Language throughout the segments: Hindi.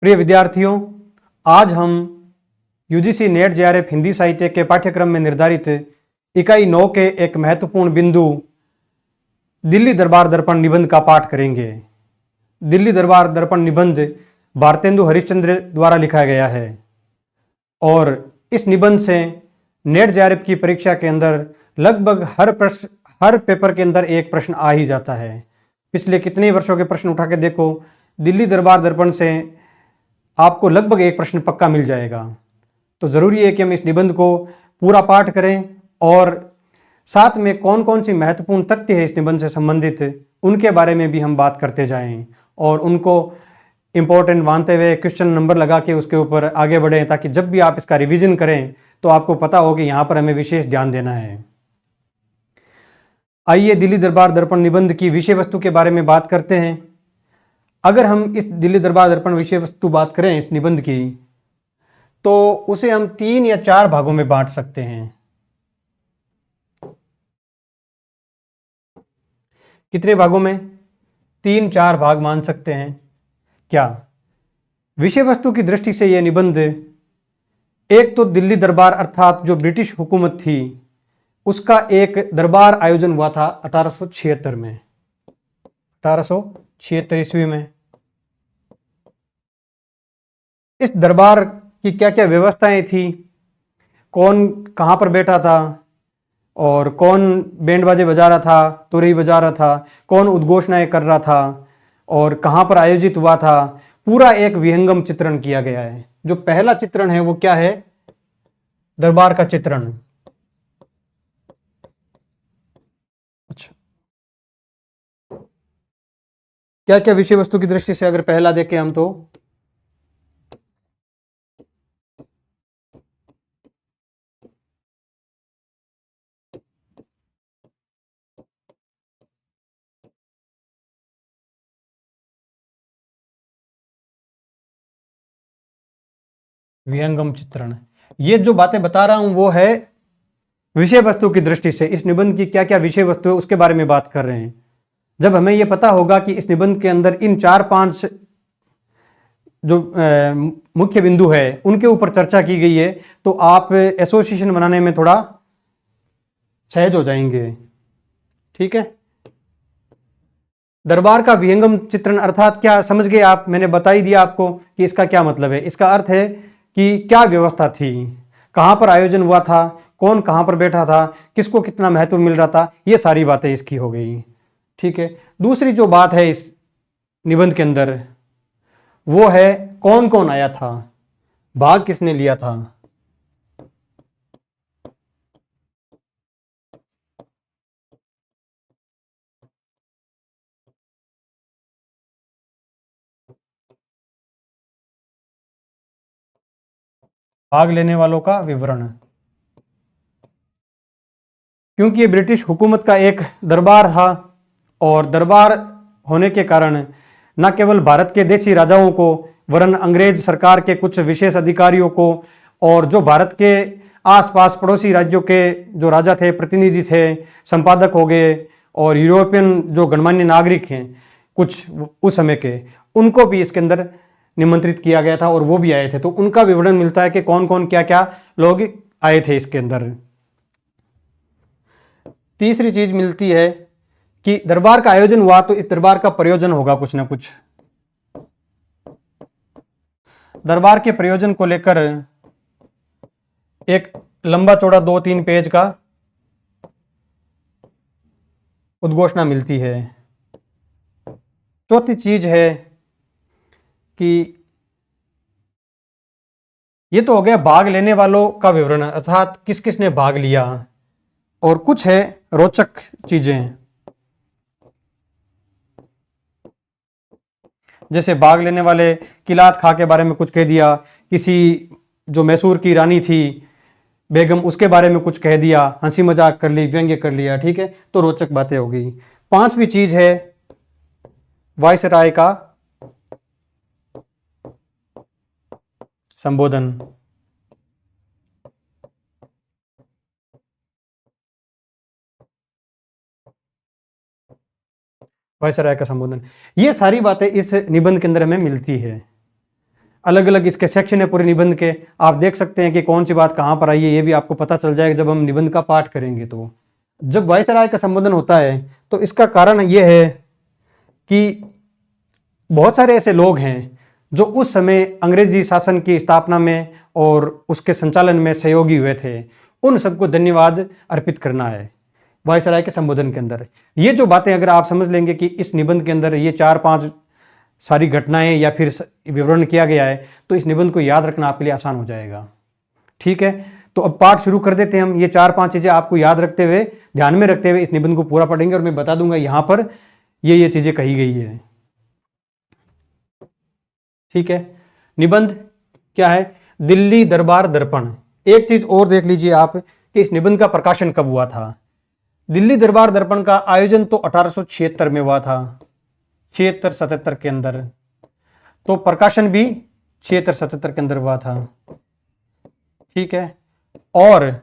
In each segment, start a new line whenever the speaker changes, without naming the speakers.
प्रिय विद्यार्थियों, आज हम यूजीसी नेट जेआरएफ हिंदी साहित्य के पाठ्यक्रम में निर्धारित इकाई 9 के एक महत्वपूर्ण बिंदु दिल्ली दरबार दर्पण निबंध का पाठ करेंगे। दिल्ली दरबार दर्पण निबंध भारतेंदु हरिश्चंद्र द्वारा लिखा गया है और इस निबंध से नेट जेआरएफ की परीक्षा के अंदर लगभग हर पेपर के अंदर एक प्रश्न आ ही जाता है। पिछले कितने वर्षों के प्रश्न उठा के देखो, दिल्ली दरबार दर्पण से आपको लगभग एक प्रश्न पक्का मिल जाएगा। तो ज़रूरी है कि हम इस निबंध को पूरा पाठ करें और साथ में कौन कौन सी महत्वपूर्ण तथ्य है इस निबंध से संबंधित उनके बारे में भी हम बात करते जाएं और उनको इम्पोर्टेंट मानते हुए क्वेश्चन नंबर लगा के उसके ऊपर आगे बढ़ें, ताकि जब भी आप इसका रिवीजन करें तो आपको पता हो कि यहाँ पर हमें विशेष ध्यान देना है। आइए दिल्ली दरबार दर्पण निबंध की विषय वस्तु के बारे में बात करते हैं। अगर हम इस दिल्ली दरबार दर्पण विषय वस्तु बात करें इस निबंध की, तो उसे हम 3 या 4 भागों में बांट सकते हैं। कितने भागों में? 3-4 भाग मान सकते हैं। क्या विषय वस्तु की दृष्टि से यह निबंध, एक तो दिल्ली दरबार अर्थात जो ब्रिटिश हुकूमत थी उसका एक दरबार आयोजन हुआ था 1876 में, 1876 ईस्वी में। इस दरबार की क्या क्या व्यवस्थाएं थी, कौन कहाँ पर बैठा था और कौन बैंड बाजे बजा रहा था, तुरही बजा रहा था, कौन उद्घोषणाएं कर रहा था और कहाँ पर आयोजित हुआ था, पूरा एक विहंगम चित्रण किया गया है। जो पहला चित्रण है वो क्या है? दरबार का चित्रण। अच्छा, क्या क्या विषय वस्तु की दृष्टि से अगर पहला देखें हम तो विहंगम चित्रण। ये जो बातें बता रहा हूं वो है विषय वस्तु की दृष्टि से। इस निबंध की क्या क्या विषय वस्तु है उसके बारे में बात कर रहे हैं। जब हमें यह पता होगा कि इस निबंध के अंदर इन 4-5 जो मुख्य बिंदु है उनके ऊपर चर्चा की गई है, तो आप एसोसिएशन बनाने में थोड़ा सहज हो जाएंगे। ठीक है। दरबार का विहंगम चित्रण अर्थात क्या समझ गए आप? मैंने बता ही दिया आपको कि इसका क्या मतलब है। इसका अर्थ है कि क्या व्यवस्था थी, कहाँ पर आयोजन हुआ था, कौन कहाँ पर बैठा था, किसको कितना महत्व मिल रहा था, ये सारी बातें इसकी हो गई। ठीक है। दूसरी जो बात है इस निबंध के अंदर वो है कौन कौन आया था, भाग किसने लिया था। भाग लेने वालों का विवरण। क्योंकि ये ब्रिटिश हुकूमत का एक दरबार था और दरबार होने के कारण न केवल भारत के देशी राजाओं को वरन अंग्रेज सरकार के कुछ विशेष अधिकारियों को और जो भारत के आसपास पड़ोसी राज्यों के जो राजा थे, प्रतिनिधि थे, संपादक हो गए और यूरोपियन जो गणमान्य नागरिक हैं कुछ उस समय के, उनको भी इसके अंदर निमंत्रित किया गया था और वो भी आए थे। तो उनका विवरण मिलता है कि कौन कौन क्या क्या लोग आए थे इसके अंदर। तीसरी चीज मिलती है कि दरबार का आयोजन हुआ तो इस दरबार का प्रयोजन होगा कुछ ना कुछ। दरबार के प्रयोजन को लेकर एक लंबा चौड़ा 2-3 पेज का उद्घोषणा मिलती है। चौथी चीज है कि ये तो हो गया भाग लेने वालों का विवरण अर्थात किस किस ने भाग लिया, और कुछ है रोचक चीजें जैसे भाग लेने वाले किलात खां के बारे में कुछ कह दिया, किसी जो मैसूर की रानी थी बेगम उसके बारे में कुछ कह दिया, हंसी मजाक कर ली, व्यंग्य कर लिया। ठीक है, तो रोचक बातें हो गई। 5वीं चीज है वायसराय का संबोधन। वायसराय का संबोधन, ये सारी बातें इस निबंध के अंदर हमें मिलती है। अलग अलग इसके सेक्शन है पूरे निबंध के, आप देख सकते हैं कि कौन सी बात कहाँ पर आई है, ये भी आपको पता चल जाएगा जब हम निबंध का पाठ करेंगे। तो जब वायसराय का संबोधन होता है तो इसका कारण ये है कि बहुत सारे ऐसे लोग हैं जो उस समय अंग्रेजी शासन की स्थापना में और उसके संचालन में सहयोगी हुए थे, उन सबको धन्यवाद अर्पित करना है वायसराय के संबोधन के अंदर। ये जो बातें अगर आप समझ लेंगे कि इस निबंध के अंदर ये 4-5 सारी घटनाएं या फिर विवरण किया गया है, तो इस निबंध को याद रखना आपके लिए आसान हो जाएगा। ठीक है, तो अब पाठ शुरू कर देते हैं हम। ये 4-5 चीजें आपको याद रखते हुए, ध्यान में रखते हुए इस निबंध को पूरा पढ़ेंगे और मैं बता दूंगा यहां पर ये चीजें कही गई है। ठीक है, निबंध क्या है? दिल्ली दरबार दर्पण। एक चीज और देख लीजिए आप कि इस निबंध का प्रकाशन कब हुआ था। दिल्ली दरबार दर्पण का आयोजन तो 1876 में हुआ था, 76-77 के अंदर, तो प्रकाशन भी 76-77 के अंदर हुआ था। ठीक है, और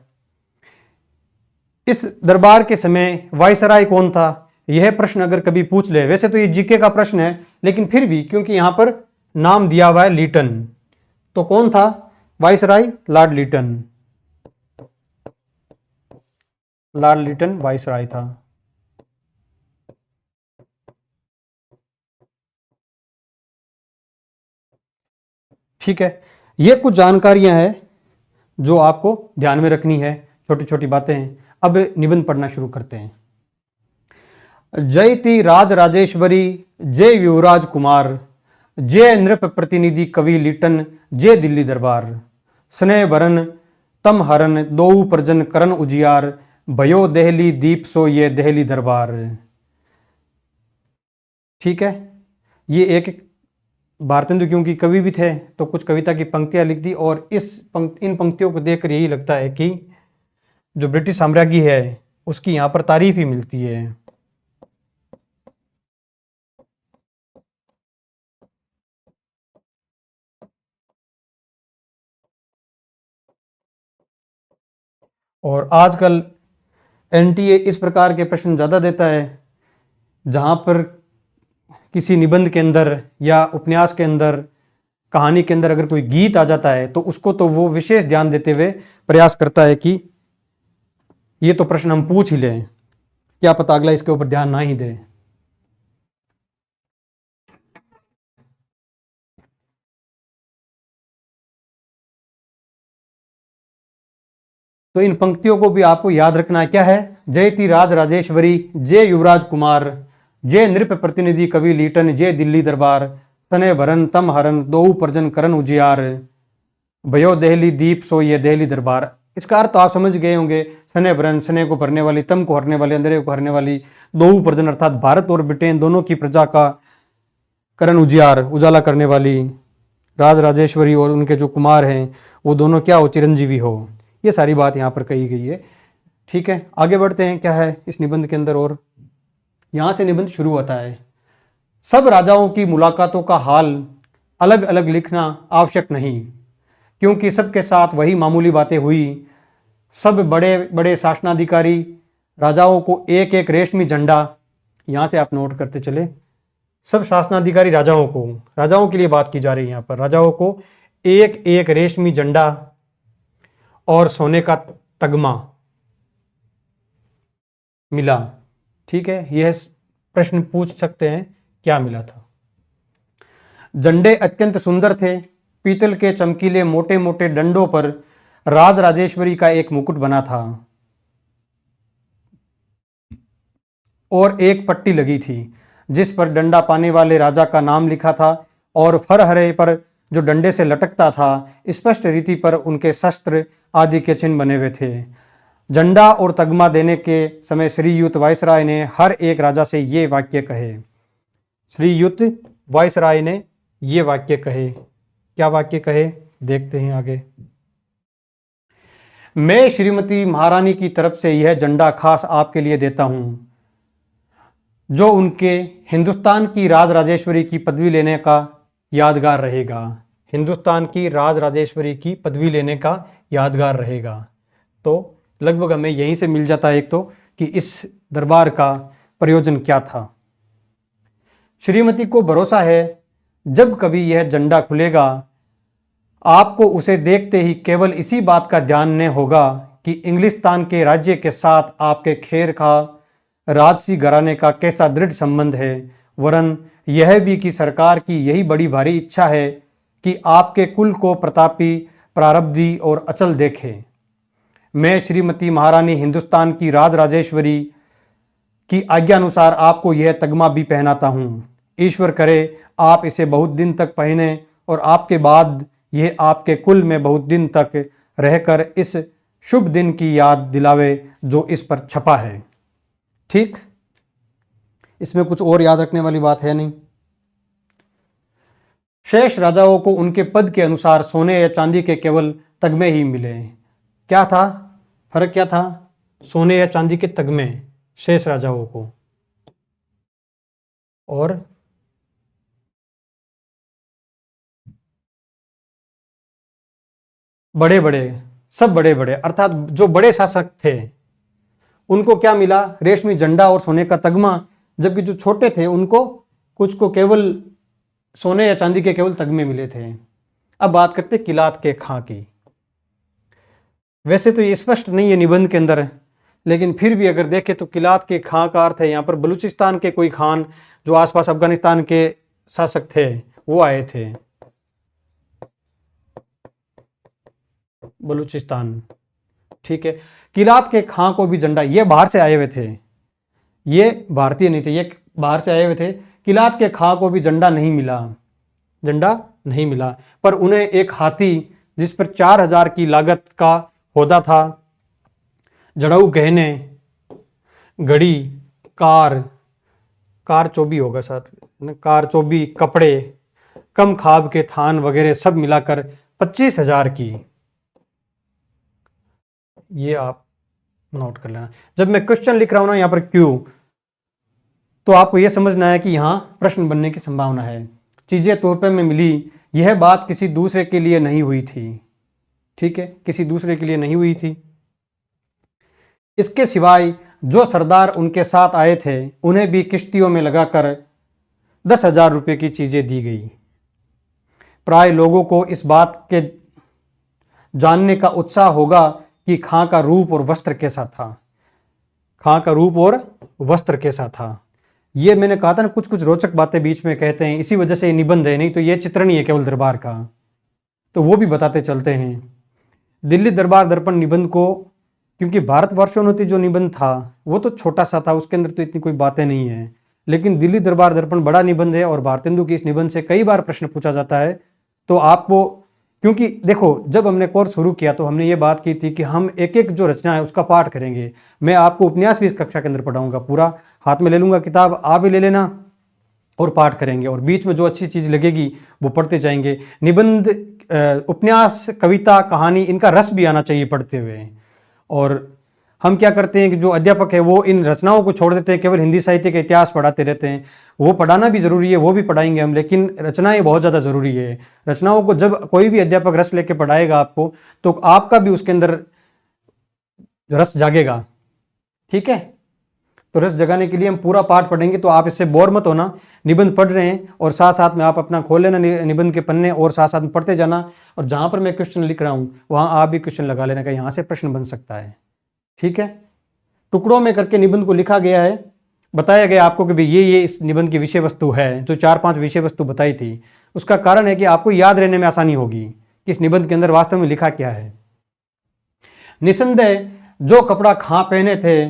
इस दरबार के समय वायसराय कौन था, यह प्रश्न अगर कभी पूछ ले, वैसे तो ये जीके का प्रश्न है लेकिन फिर भी क्योंकि यहां पर नाम दिया हुआ है लीटन, तो कौन था viceroy? Lord Lytton. Lord Lytton viceroy था। ठीक है, ये कुछ जानकारियां हैं जो आपको ध्यान में रखनी है, छोटी छोटी बातें हैं। अब निबंध पढ़ना शुरू करते हैं। जयति राज राजेश्वरी, जय युवराज कुमार, जय नृप प्रतिनिधि कवि लीटन, जय दिल्ली दरबार। स्नेह भरन तम हरन, दो प्रजन करन उजियार, भयो दहली दीप सो ये दहली दरबार। ठीक है, ये एक भारतेंदु क्योंकि कवि भी थे तो कुछ कविता की पंक्तियां लिख दी, और इन पंक्तियों को देखकर यही लगता है कि जो ब्रिटिश साम्राज्य है उसकी यहां पर तारीफ ही मिलती है। और आजकल एनटीए इस प्रकार के प्रश्न ज़्यादा देता है जहाँ पर किसी निबंध के अंदर या उपन्यास के अंदर, कहानी के अंदर अगर कोई गीत आ जाता है तो उसको तो वो विशेष ध्यान देते हुए प्रयास करता है कि ये तो प्रश्न हम पूछ ही लें, क्या पता अगला इसके ऊपर ध्यान ना ही दे। तो इन पंक्तियों को भी आपको याद रखना है। क्या है? जयति राज राजेश्वरी, जय युवराज कुमार, जय नृप प्रतिनिधि कवि लीटन, जय दिल्ली दरबार। सने भरन तम हरन, दो प्रजन करन उजियार, भयो दहली दीप सो ये दहली दरबार। इसका अर्थ तो आप समझ गए होंगे। सने भरन, सने को भरने वाली, तम को हरने वाली, अंधेरे को हरने वाली, दो प्रजन अर्थात भारत और ब्रिटेन दोनों की प्रजा का, करण उजियार उजाला करने वाली, राज राजेश्वरी और उनके जो कुमार हैं वो दोनों क्या हो? चिरंजीवी हो। ये सारी बात यहाँ पर कही गई है। ठीक है, आगे बढ़ते हैं। क्या है इस निबंध के अंदर? और यहाँ से निबंध शुरू होता है। सब राजाओं की मुलाकातों का हाल अलग अलग लिखना आवश्यक नहीं, क्योंकि सबके साथ वही मामूली बातें हुई। सब बड़े बड़े शासनाधिकारी राजाओं को एक एक रेशमी झंडा, यहाँ से आप नोट करते चले, सब शासनाधिकारी राजाओं के लिए बात की जा रही है यहाँ पर, राजाओं को एक एक रेशमी झंडा और सोने का तगमा मिला। ठीक है, यह प्रश्न पूछ सकते हैं क्या मिला था। झंडे अत्यंत सुंदर थे। पीतल के चमकीले मोटे मोटे डंडों पर राज राजेश्वरी का एक मुकुट बना था और एक पट्टी लगी थी जिस पर डंडा पाने वाले राजा का नाम लिखा था, और फरहरे पर जो डंडे से लटकता था स्पष्ट रीति पर उनके शस्त्र आदि के चिन्ह बने हुए थे। झंडा और तगमा देने के समय श्रीयुत वायसराय ने हर एक राजा से ये वाक्य कहे। श्रीयुत वायसराय ने ये वाक्य कहे। क्या वाक्य कहे? देखते हैं आगे। मैं श्रीमती महारानी की तरफ से यह झंडा खास आपके लिए देता हूं, जो उनके हिंदुस्तान की राज राजेश्वरी की पदवी लेने का यादगार रहेगा। हिंदुस्तान की राज राजेश्वरी की पदवी लेने का यादगार रहेगा। तो लगभग हमें यहीं से मिल जाता है एक तो कि इस दरबार का प्रयोजन क्या था। श्रीमती को भरोसा है जब कभी यह झंडा खुलेगा आपको उसे देखते ही केवल इसी बात का ध्यान होगा कि इंग्लिस्तान के राज्य के साथ आपके खेर का राजसी घराने का कैसा दृढ़ संबंध है, वरन यह भी कि सरकार की यही बड़ी भारी इच्छा है कि आपके कुल को प्रतापी, प्रारब्धी और अचल देखे। मैं श्रीमती महारानी हिंदुस्तान की राजराजेश्वरी की आज्ञा अनुसार आपको यह तगमा भी पहनाता हूँ। ईश्वर करे आप इसे बहुत दिन तक पहने और आपके बाद यह आपके कुल में बहुत दिन तक रहकर इस शुभ दिन की याद दिलावे जो इस पर छपा है। ठीक, इसमें कुछ और याद रखने वाली बात है नहीं। शेष राजाओं को उनके पद के अनुसार सोने या चांदी के केवल तगमे ही मिले। क्या था फर्क, क्या था? सोने या चांदी के तगमे शेष राजाओं को, और बड़े बड़े, सब बड़े बड़े अर्थात जो बड़े शासक थे उनको क्या मिला? रेशमी झंडा और सोने का तगमा, जबकि जो छोटे थे उनको कुछ को केवल सोने या चांदी के केवल तगमे मिले थे। अब बात करते किलात के खां की। वैसे तो ये स्पष्ट नहीं है निबंध के अंदर, लेकिन फिर भी अगर देखें तो किलात के खां का अर्थ है यहाँ पर बलूचिस्तान के कोई खान जो आसपास अफगानिस्तान के शासक थे वो आए थे, बलूचिस्तान। ठीक है, किलात के खां को भी झंडा, ये बाहर से आए हुए थे, ये भारतीय नहीं थे, ये बाहर से आए हुए थे। किलात के खां को भी झंडा नहीं मिला, झंडा नहीं मिला, पर उन्हें एक हाथी जिस पर 4000 की लागत का होदा था, जड़ऊ गहने, घड़ी, कार चौबी होगा साथ, कार चौबी, कपड़े, कम खाब के थान वगैरह सब मिलाकर 25,000 की। ये आप नोट कर लेना। जब मैं क्वेश्चन लिख रहा हूं ना यहां पर क्यों, तो आपको यह समझना है कि यहां प्रश्न बनने की संभावना है। चीजें तोहफे में मिली, यह बात किसी दूसरे के लिए नहीं हुई थी। ठीक है, किसी दूसरे के लिए नहीं हुई थी। इसके सिवाय जो सरदार उनके साथ आए थे उन्हें भी किश्तियों में लगाकर 10,000 रुपये की चीजें दी गई। प्राय लोगों को इस बात के जानने का उत्साह होगा कि खां का रूप और वस्त्र कैसा था, खां का रूप और वस्त्र कैसा था। ये मैंने कहा था ना, कुछ कुछ रोचक बातें बीच में कहते हैं, इसी वजह से ये निबंध है, नहीं तो ये चित्रण ही है केवल दरबार का, तो वो भी बताते चलते हैं। दिल्ली दरबार दर्पण निबंध को, क्योंकि भारतवर्षोन्नति जो निबंध था वो तो छोटा सा था, उसके अंदर तो इतनी कोई बातें नहीं है, लेकिन दिल्ली दरबार दर्पण बड़ा निबंध है और भारतेंदु की इस निबंध से कई बार प्रश्न पूछा जाता है। तो आपको, क्योंकि देखो जब हमने कोर्स शुरू किया तो हमने ये बात की थी कि हम एक एक जो रचना है उसका पाठ करेंगे। मैं आपको उपन्यास भी इस कक्षा के अंदर पढ़ाऊंगा, पूरा हाथ में ले लूंगा किताब, आप भी ले लेना और पाठ करेंगे, और बीच में जो अच्छी चीज़ लगेगी वो पढ़ते जाएंगे। निबंध, उपन्यास, कविता, कहानी, इनका रस भी आना चाहिए पढ़ते हुए। और हम क्या करते हैं कि जो अध्यापक है वो इन रचनाओं को छोड़ देते हैं, केवल हिंदी साहित्य का इतिहास पढ़ाते रहते हैं। वो पढ़ाना भी जरूरी है, वो भी पढ़ाएंगे हम, लेकिन रचनाएं बहुत ज़्यादा जरूरी है। रचनाओं को जब कोई भी अध्यापक रस लेके पढ़ाएगा आपको, तो आपका भी उसके अंदर रस जागेगा। ठीक है, तो रस जगाने के लिए हम पूरा पाठ पढ़ेंगे, तो आप इससे बोर मत होना। निबंध पढ़ रहे हैं और साथ साथ में आप अपना खोल लेना निबंध के पन्ने और साथ साथ में पढ़ते जाना, और जहां पर मैं क्वेश्चन लिख रहा हूं वहां आप भी क्वेश्चन लगा लेना कि यहां से प्रश्न बन सकता है। ठीक है, टुकड़ों में करके निबंध को लिखा गया है, बताया गया आपको कि भाई ये इस निबंध की विषय वस्तु है। जो 4-5 विषय वस्तु बताई थी, उसका कारण है कि आपको याद रहने में आसानी होगी कि इस निबंध के अंदर वास्तव में लिखा क्या है। निसंदेह जो कपड़ा खां पहने थे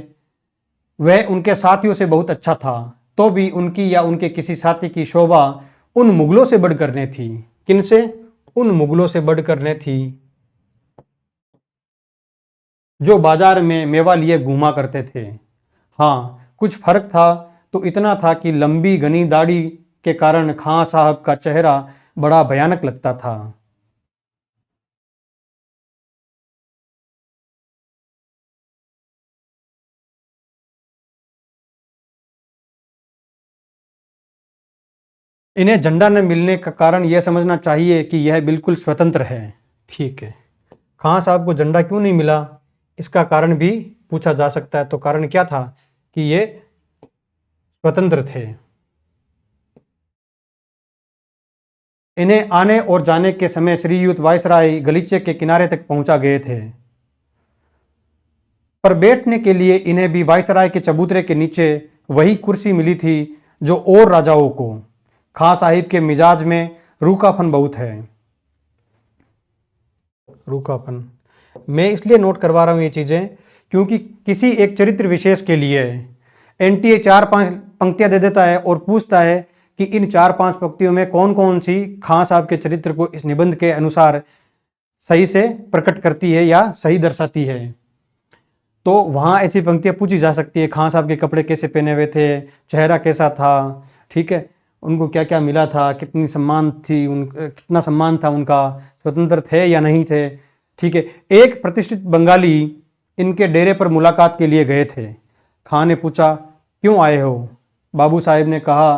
वह उनके साथियों से बहुत अच्छा था, तो भी उनकी या उनके किसी साथी की शोभा उन मुगलों से बढ़कर न थी। किनसे? उन मुगलों से बढ़कर न थी जो बाजार में मेवा लिए घूमा करते थे। हाँ, कुछ फर्क था, तो इतना था कि लंबी घनी दाढ़ी के कारण खां साहब का चेहरा बड़ा भयानक लगता था। इन्हें झंडा न मिलने का कारण यह समझना चाहिए कि यह बिल्कुल स्वतंत्र है। ठीक है, खां साहब को झंडा क्यों नहीं मिला, इसका कारण भी पूछा जा सकता है। तो कारण क्या था कि ये स्वतंत्र थे। इन्हें आने और जाने के समय श्रीयुत वायसराय गलीचे के किनारे तक पहुंचा गए थे, पर बैठने के लिए इन्हें भी वायसराय के चबूतरे के नीचे वही कुर्सी मिली थी जो और राजाओं को। खां साहिब के मिजाज में रूखापन बहुत है। रूखापन मैं इसलिए नोट करवा रहा हूं ये चीजें क्योंकि किसी एक चरित्र विशेष के लिए एनटीए 4-5 पंक्तियां दे देता है और पूछता है कि इन 4-5 पंक्तियों में कौन कौन सी खां साहब के चरित्र को इस निबंध के अनुसार सही से प्रकट करती है या सही दर्शाती है। तो वहां ऐसी पंक्तियां पूछी जा सकती है, खां साहब के कपड़े कैसे पहने हुए थे, चेहरा कैसा था, ठीक है, उनको क्या क्या मिला था, कितनी सम्मान थी कितना सम्मान था उनका, स्वतंत्र थे या नहीं थे, ठीक है। एक प्रतिष्ठित बंगाली इनके डेरे पर मुलाकात के लिए गए थे। खां ने पूछा, क्यों आए हो? बाबू साहेब ने कहा,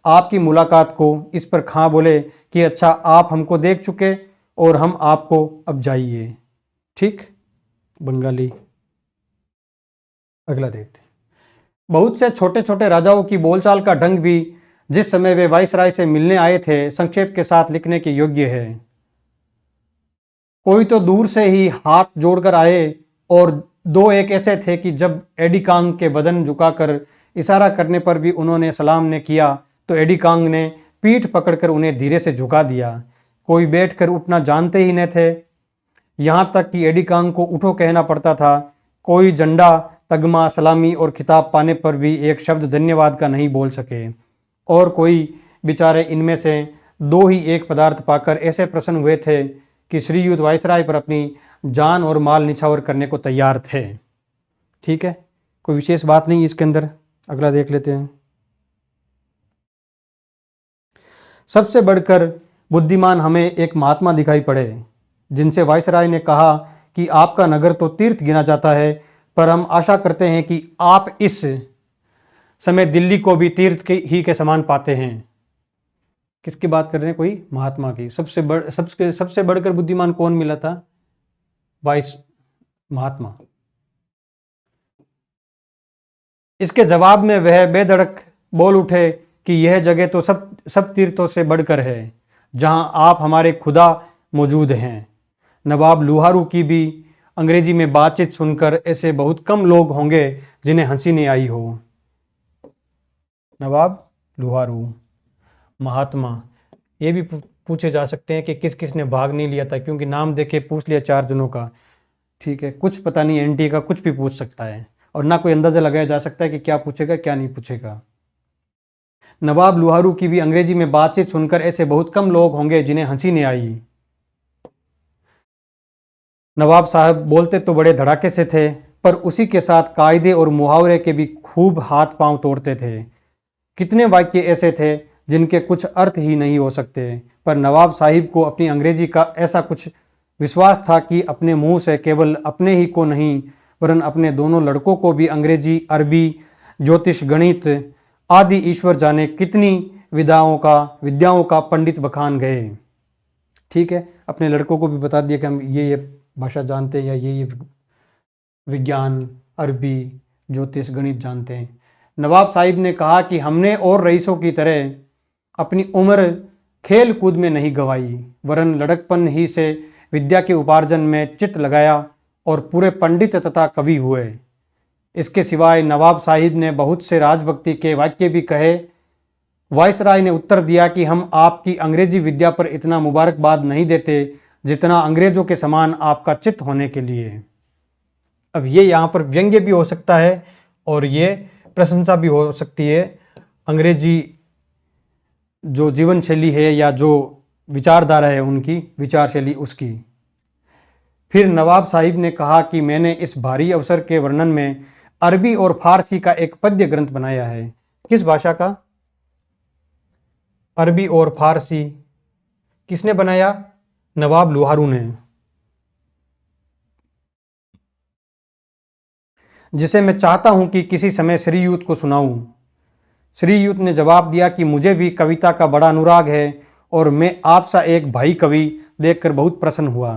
आपकी मुलाकात को। इस पर खां बोले कि अच्छा, आप हमको देख चुके और हम आपको, अब जाइए। ठीक। बंगाली। अगला देखते हैं। बहुत से छोटे छोटे राजाओं की बोलचाल का ढंग भी जिस समय वे वाइसराय से मिलने आए थे संक्षेप के साथ लिखने के योग्य है। कोई तो दूर से ही हाथ जोड़कर आए और दो एक ऐसे थे कि जब एडी कांग के बदन झुकाकर इशारा करने पर भी उन्होंने सलाम ने किया तो एडी कांग ने पीठ पकड़कर उन्हें धीरे से झुका दिया। कोई बैठकर उठना जानते ही न थे, यहाँ तक कि एडी कांग को उठो कहना पड़ता था। कोई झंडा, तगमा, सलामी और खिताब पाने पर भी एक शब्द धन्यवाद का नहीं बोल सके, और कोई बेचारे इनमें से दो ही एक पदार्थ पाकर ऐसे प्रसन्न हुए थे कि श्रीयुत वायसराय पर अपनी जान और माल निछावर करने को तैयार थे। ठीक है, कोई विशेष बात नहीं इसके अंदर। अगला देख लेते हैं। सबसे बढ़कर बुद्धिमान हमें एक महात्मा दिखाई पड़े जिनसे वायसराय ने कहा कि आपका नगर तो तीर्थ गिना जाता है, पर हम आशा करते हैं कि आप इस समय दिल्ली को भी तीर्थ के समान पाते हैं। किसकी बात कर रहे हैं? कोई महात्मा की। सबसे बढ़कर बुद्धिमान कौन मिला था? वाइस महात्मा। इसके जवाब में वह बेधड़क बोल उठे कि यह जगह तो सब तीर्थों से बढ़कर है जहां आप हमारे खुदा मौजूद हैं। नवाब लुहारू की भी अंग्रेजी में बातचीत सुनकर ऐसे बहुत कम लोग होंगे जिन्हें हंसी नहीं आई हो। नवाब लुहारू, महात्मा, ये भी पूछे जा सकते हैं कि किस किस ने भाग नहीं लिया था, क्योंकि नाम देके पूछ लिया 4 जनों का। ठीक है, कुछ पता नहीं, एनटी का कुछ भी पूछ सकता है और ना कोई अंदाजा लगाया जा सकता है कि क्या पूछेगा क्या नहीं पूछेगा। नवाब लुहारू की भी अंग्रेजी में बातचीत सुनकर ऐसे बहुत कम लोग होंगे जिन्हें हंसी नहीं आई। नवाब साहब बोलते तो बड़े धड़ाके से थे, पर उसी के साथ कायदे और मुहावरे के भी खूब हाथ पांव तोड़ते थे। कितने वाक्य ऐसे थे जिनके कुछ अर्थ ही नहीं हो सकते, पर नवाब साहिब को अपनी अंग्रेजी का ऐसा कुछ विश्वास था कि अपने मुंह से केवल अपने ही को नहीं वरन अपने दोनों लड़कों को भी अंग्रेजी, अरबी, ज्योतिष, गणित आदि ईश्वर जाने कितनी विद्याओं का पंडित बखान गए। ठीक है, अपने लड़कों को भी बता दिया कि हम ये भाषा जानते हैं या ये विज्ञान, अरबी, ज्योतिष, गणित जानते हैं। नवाब साहिब ने कहा कि हमने और रईसों की तरह अपनी उम्र खेल कूद में नहीं गंवाई, वरन लड़कपन ही से विद्या के उपार्जन में चित्त लगाया और पूरे पंडित तथा कवि हुए। इसके सिवाय नवाब साहिब ने बहुत से राजभक्ति के वाक्य भी कहे। वायसराय ने उत्तर दिया कि हम आपकी अंग्रेजी विद्या पर इतना मुबारकबाद नहीं देते जितना अंग्रेजों के समान आपका चित्त होने के लिए। अब ये यहाँ पर व्यंग्य भी हो सकता है और ये प्रशंसा भी हो सकती है अंग्रेजी जो जीवन शैली है या जो विचारधारा है उनकी विचार शैली उसकी। फिर नवाब साहिब ने कहा कि मैंने इस भारी अवसर के वर्णन में अरबी और फारसी का एक पद्य ग्रंथ बनाया है। किस भाषा का? अरबी और फारसी। किसने बनाया? नवाब लुहारू ने, जिसे मैं चाहता हूं कि किसी समय श्रीयुत को सुनाऊं। श्रीयुत ने जवाब दिया कि मुझे भी कविता का बड़ा अनुराग है और मैं आपसा एक भाई कवि देखकर बहुत प्रसन्न हुआ।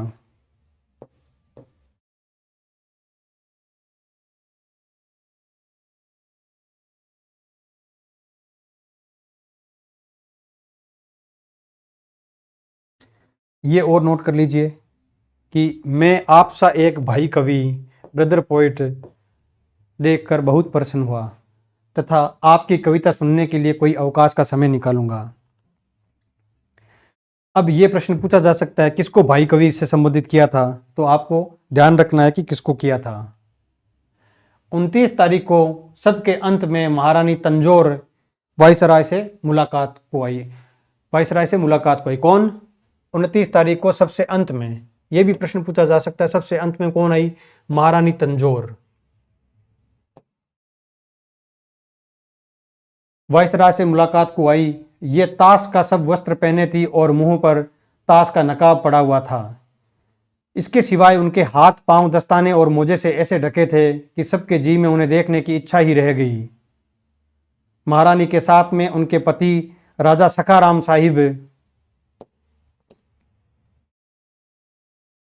ये और नोट कर लीजिए कि मैं आपसा एक भाई कवि ब्रदर पोइट देखकर बहुत प्रसन्न हुआ तथा आपकी कविता सुनने के लिए कोई अवकाश का समय निकालूंगा। अब ये प्रश्न पूछा जा सकता है किसको भाई कवि से संबोधित किया था, तो आपको ध्यान रखना है कि किसको किया था। 29 तारीख को सबके अंत में महारानी तंजौर वायसराय से मुलाकात को आई। वायसराय से मुलाकात को आई कौन? 29 तारीख को सबसे अंत में। यह भी प्रश्न पूछा जा सकता है सबसे अंत में कौन आई? महारानी तंजौर। वायसराय से मुलाकात को आई। ये ताश का सब वस्त्र पहने थी और मुंह पर ताश का नकाब पड़ा हुआ था। इसके सिवाय उनके हाथ पांव दस्ताने और मोजे से ऐसे ढके थे कि सबके जी में उन्हें देखने की इच्छा ही रह गई। महारानी के साथ में उनके पति राजा सखाराम साहिब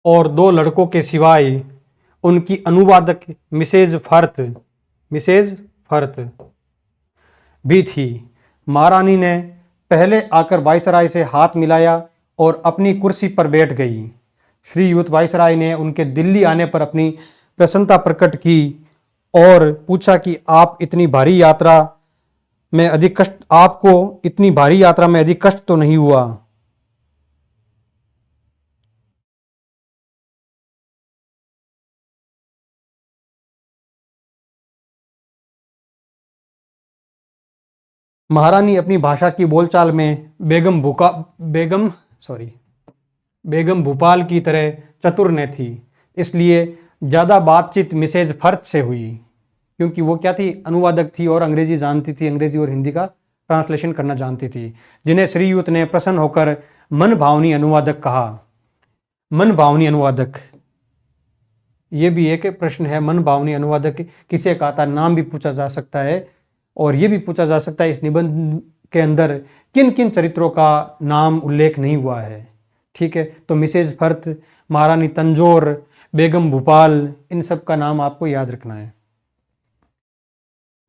और 2 लड़कों के सिवाय उनकी अनुवादक मिसेज फर्थ भी थी। महारानी ने पहले आकर वायसराय से हाथ मिलाया और अपनी कुर्सी पर बैठ गई। श्रीयुत वायसराय ने उनके दिल्ली आने पर अपनी प्रसन्नता प्रकट की और पूछा कि आपको इतनी भारी यात्रा में अधिक कष्ट तो नहीं हुआ? महारानी अपनी भाषा की बोलचाल में बेगम भूपाल की तरह चतुर न थी, इसलिए ज़्यादा बातचीत मिसेज फर्थ से हुई, क्योंकि वो क्या थी? अनुवादक थी और अंग्रेजी जानती थी, अंग्रेजी और हिंदी का ट्रांसलेशन करना जानती थी, जिन्हें श्रीयुत ने प्रसन्न होकर मन भावनी अनुवादक कहा। मन भावनी अनुवादक, ये भी एक प्रश्न है। मन भावनी अनुवादक किसे कहा था? नाम भी पूछा जा सकता है और ये भी पूछा जा सकता है इस निबंध के अंदर किन किन चरित्रों का नाम उल्लेख नहीं हुआ है। ठीक है, तो मिसेज फर्थ, महारानी तंजौर, बेगम भूपाल, इन सब का नाम आपको याद रखना है।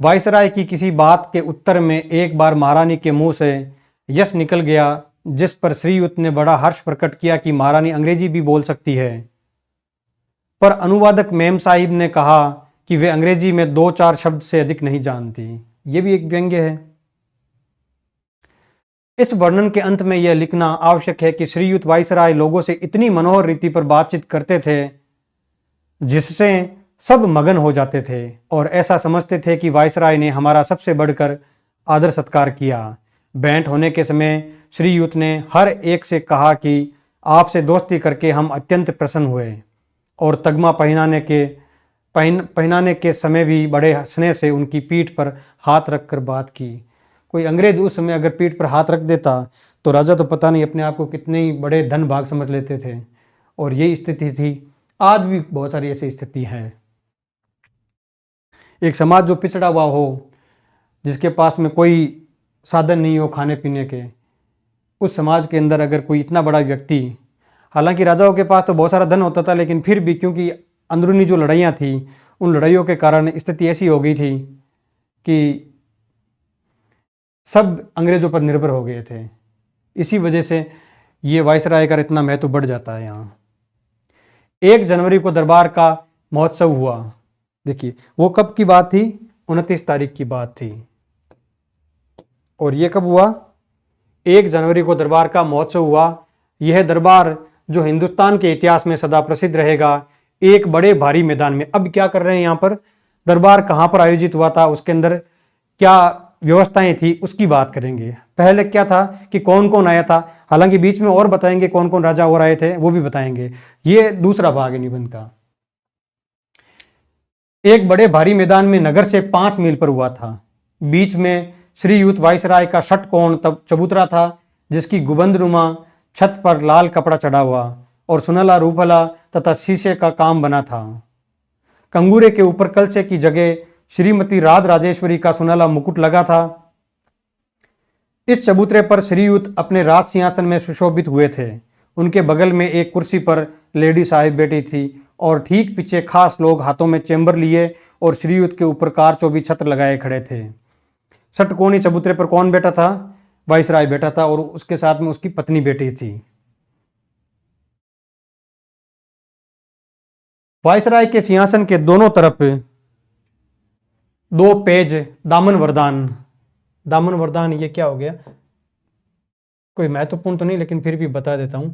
वायसराय की किसी बात के उत्तर में एक बार महारानी के मुंह से यस निकल गया, जिस पर श्रीयुत ने बड़ा हर्ष प्रकट किया कि महारानी अंग्रेजी भी बोल सकती है। पर अनुवादक मेम साहिब ने कहा कि वे अंग्रेजी में 2-4 शब्द से अधिक नहीं जानती। ये भी एक व्यंग्य है। इस वर्णन के अंत में यह लिखना आवश्यक है कि श्रीयुत वायसराय लोगों से इतनी मनोहर रीति पर बातचीत करते थे जिससे सब मगन हो जाते थे और ऐसा समझते थे कि वायसराय ने हमारा सबसे बढ़कर आदर सत्कार किया। भेंट होने के समय श्रीयुत ने हर एक से कहा कि आपसे दोस्ती करके हम अत्यंत प्रसन्न हुए और तगमा पहनाने के समय भी बड़े स्नेह से उनकी पीठ पर हाथ रखकर बात की। कोई अंग्रेज उस समय अगर पीठ पर हाथ रख देता तो राजा तो पता नहीं अपने आप को कितने ही बड़े धन भाग समझ लेते थे, और यही स्थिति थी। आज भी बहुत सारी ऐसी स्थिति है। एक समाज जो पिछड़ा हुआ हो, जिसके पास में कोई साधन नहीं हो खाने पीने के, उस समाज के अंदर अगर कोई इतना बड़ा व्यक्ति, हालांकि राजाओं के पास तो बहुत सारा धन होता था, लेकिन फिर भी क्योंकि अंदरूनी जो लड़ाइयाँ थी, उन लड़ाइयों के कारण स्थिति ऐसी हो गई थी कि सब अंग्रेजों पर निर्भर हो गए थे। इसी वजह से ये वायसराय का इतना महत्व बढ़ जाता है। यहाँ 1 जनवरी को दरबार का महोत्सव हुआ। देखिए वो कब की बात थी? 29 तारीख की बात थी। और ये कब हुआ? 1 जनवरी को दरबार का महोत्सव हुआ। यह दरबार जो हिंदुस्तान के इतिहास में सदा प्रसिद्ध रहेगा, एक बड़े भारी मैदान में। अब क्या कर रहे हैं यहाँ पर? दरबार कहाँ पर आयोजित हुआ था, उसके अंदर क्या व्यवस्थाएं थी, उसकी बात करेंगे। पहले क्या था कि कौन कौन आया था, हालांकि बीच में और बताएंगे कौन कौन राजा और आए थे, वो भी बताएंगे। ये दूसरा भाग है निबंध का। एक बड़े भारी मैदान में नगर से 5 मील पर हुआ था। बीच में श्रीयुत वायसराय का षटकोण तब चबूतरा था, जिसकी गुबंदनुमा छत पर लाल कपड़ा चढ़ा हुआ और सुनहला रूपला तथा शीशे का काम बना था। कंगूरे के ऊपर कलशे की जगह श्रीमती राज राजेश्वरी का सुनहला मुकुट लगा था। इस चबूतरे पर श्रीयुत अपने राज सिंहासन में सुशोभित हुए थे। उनके बगल में एक कुर्सी पर लेडी साहिब बैठी थी और ठीक पीछे खास लोग हाथों में चैम्बर लिए और श्रीयुत के ऊपर कारचौबी छत्र लगाए खड़े थे। षटकोणी चबूतरे पर कौन बैठा था? वायसराय बैठा था और उसके साथ में उसकी पत्नी बैठी थी। वायसराय के सिंहासन के दोनों तरफ 2 पेज दामन वरदान। दामन वरदान ये क्या हो गया, कोई महत्वपूर्ण तो नहीं लेकिन फिर भी बता देता हूं।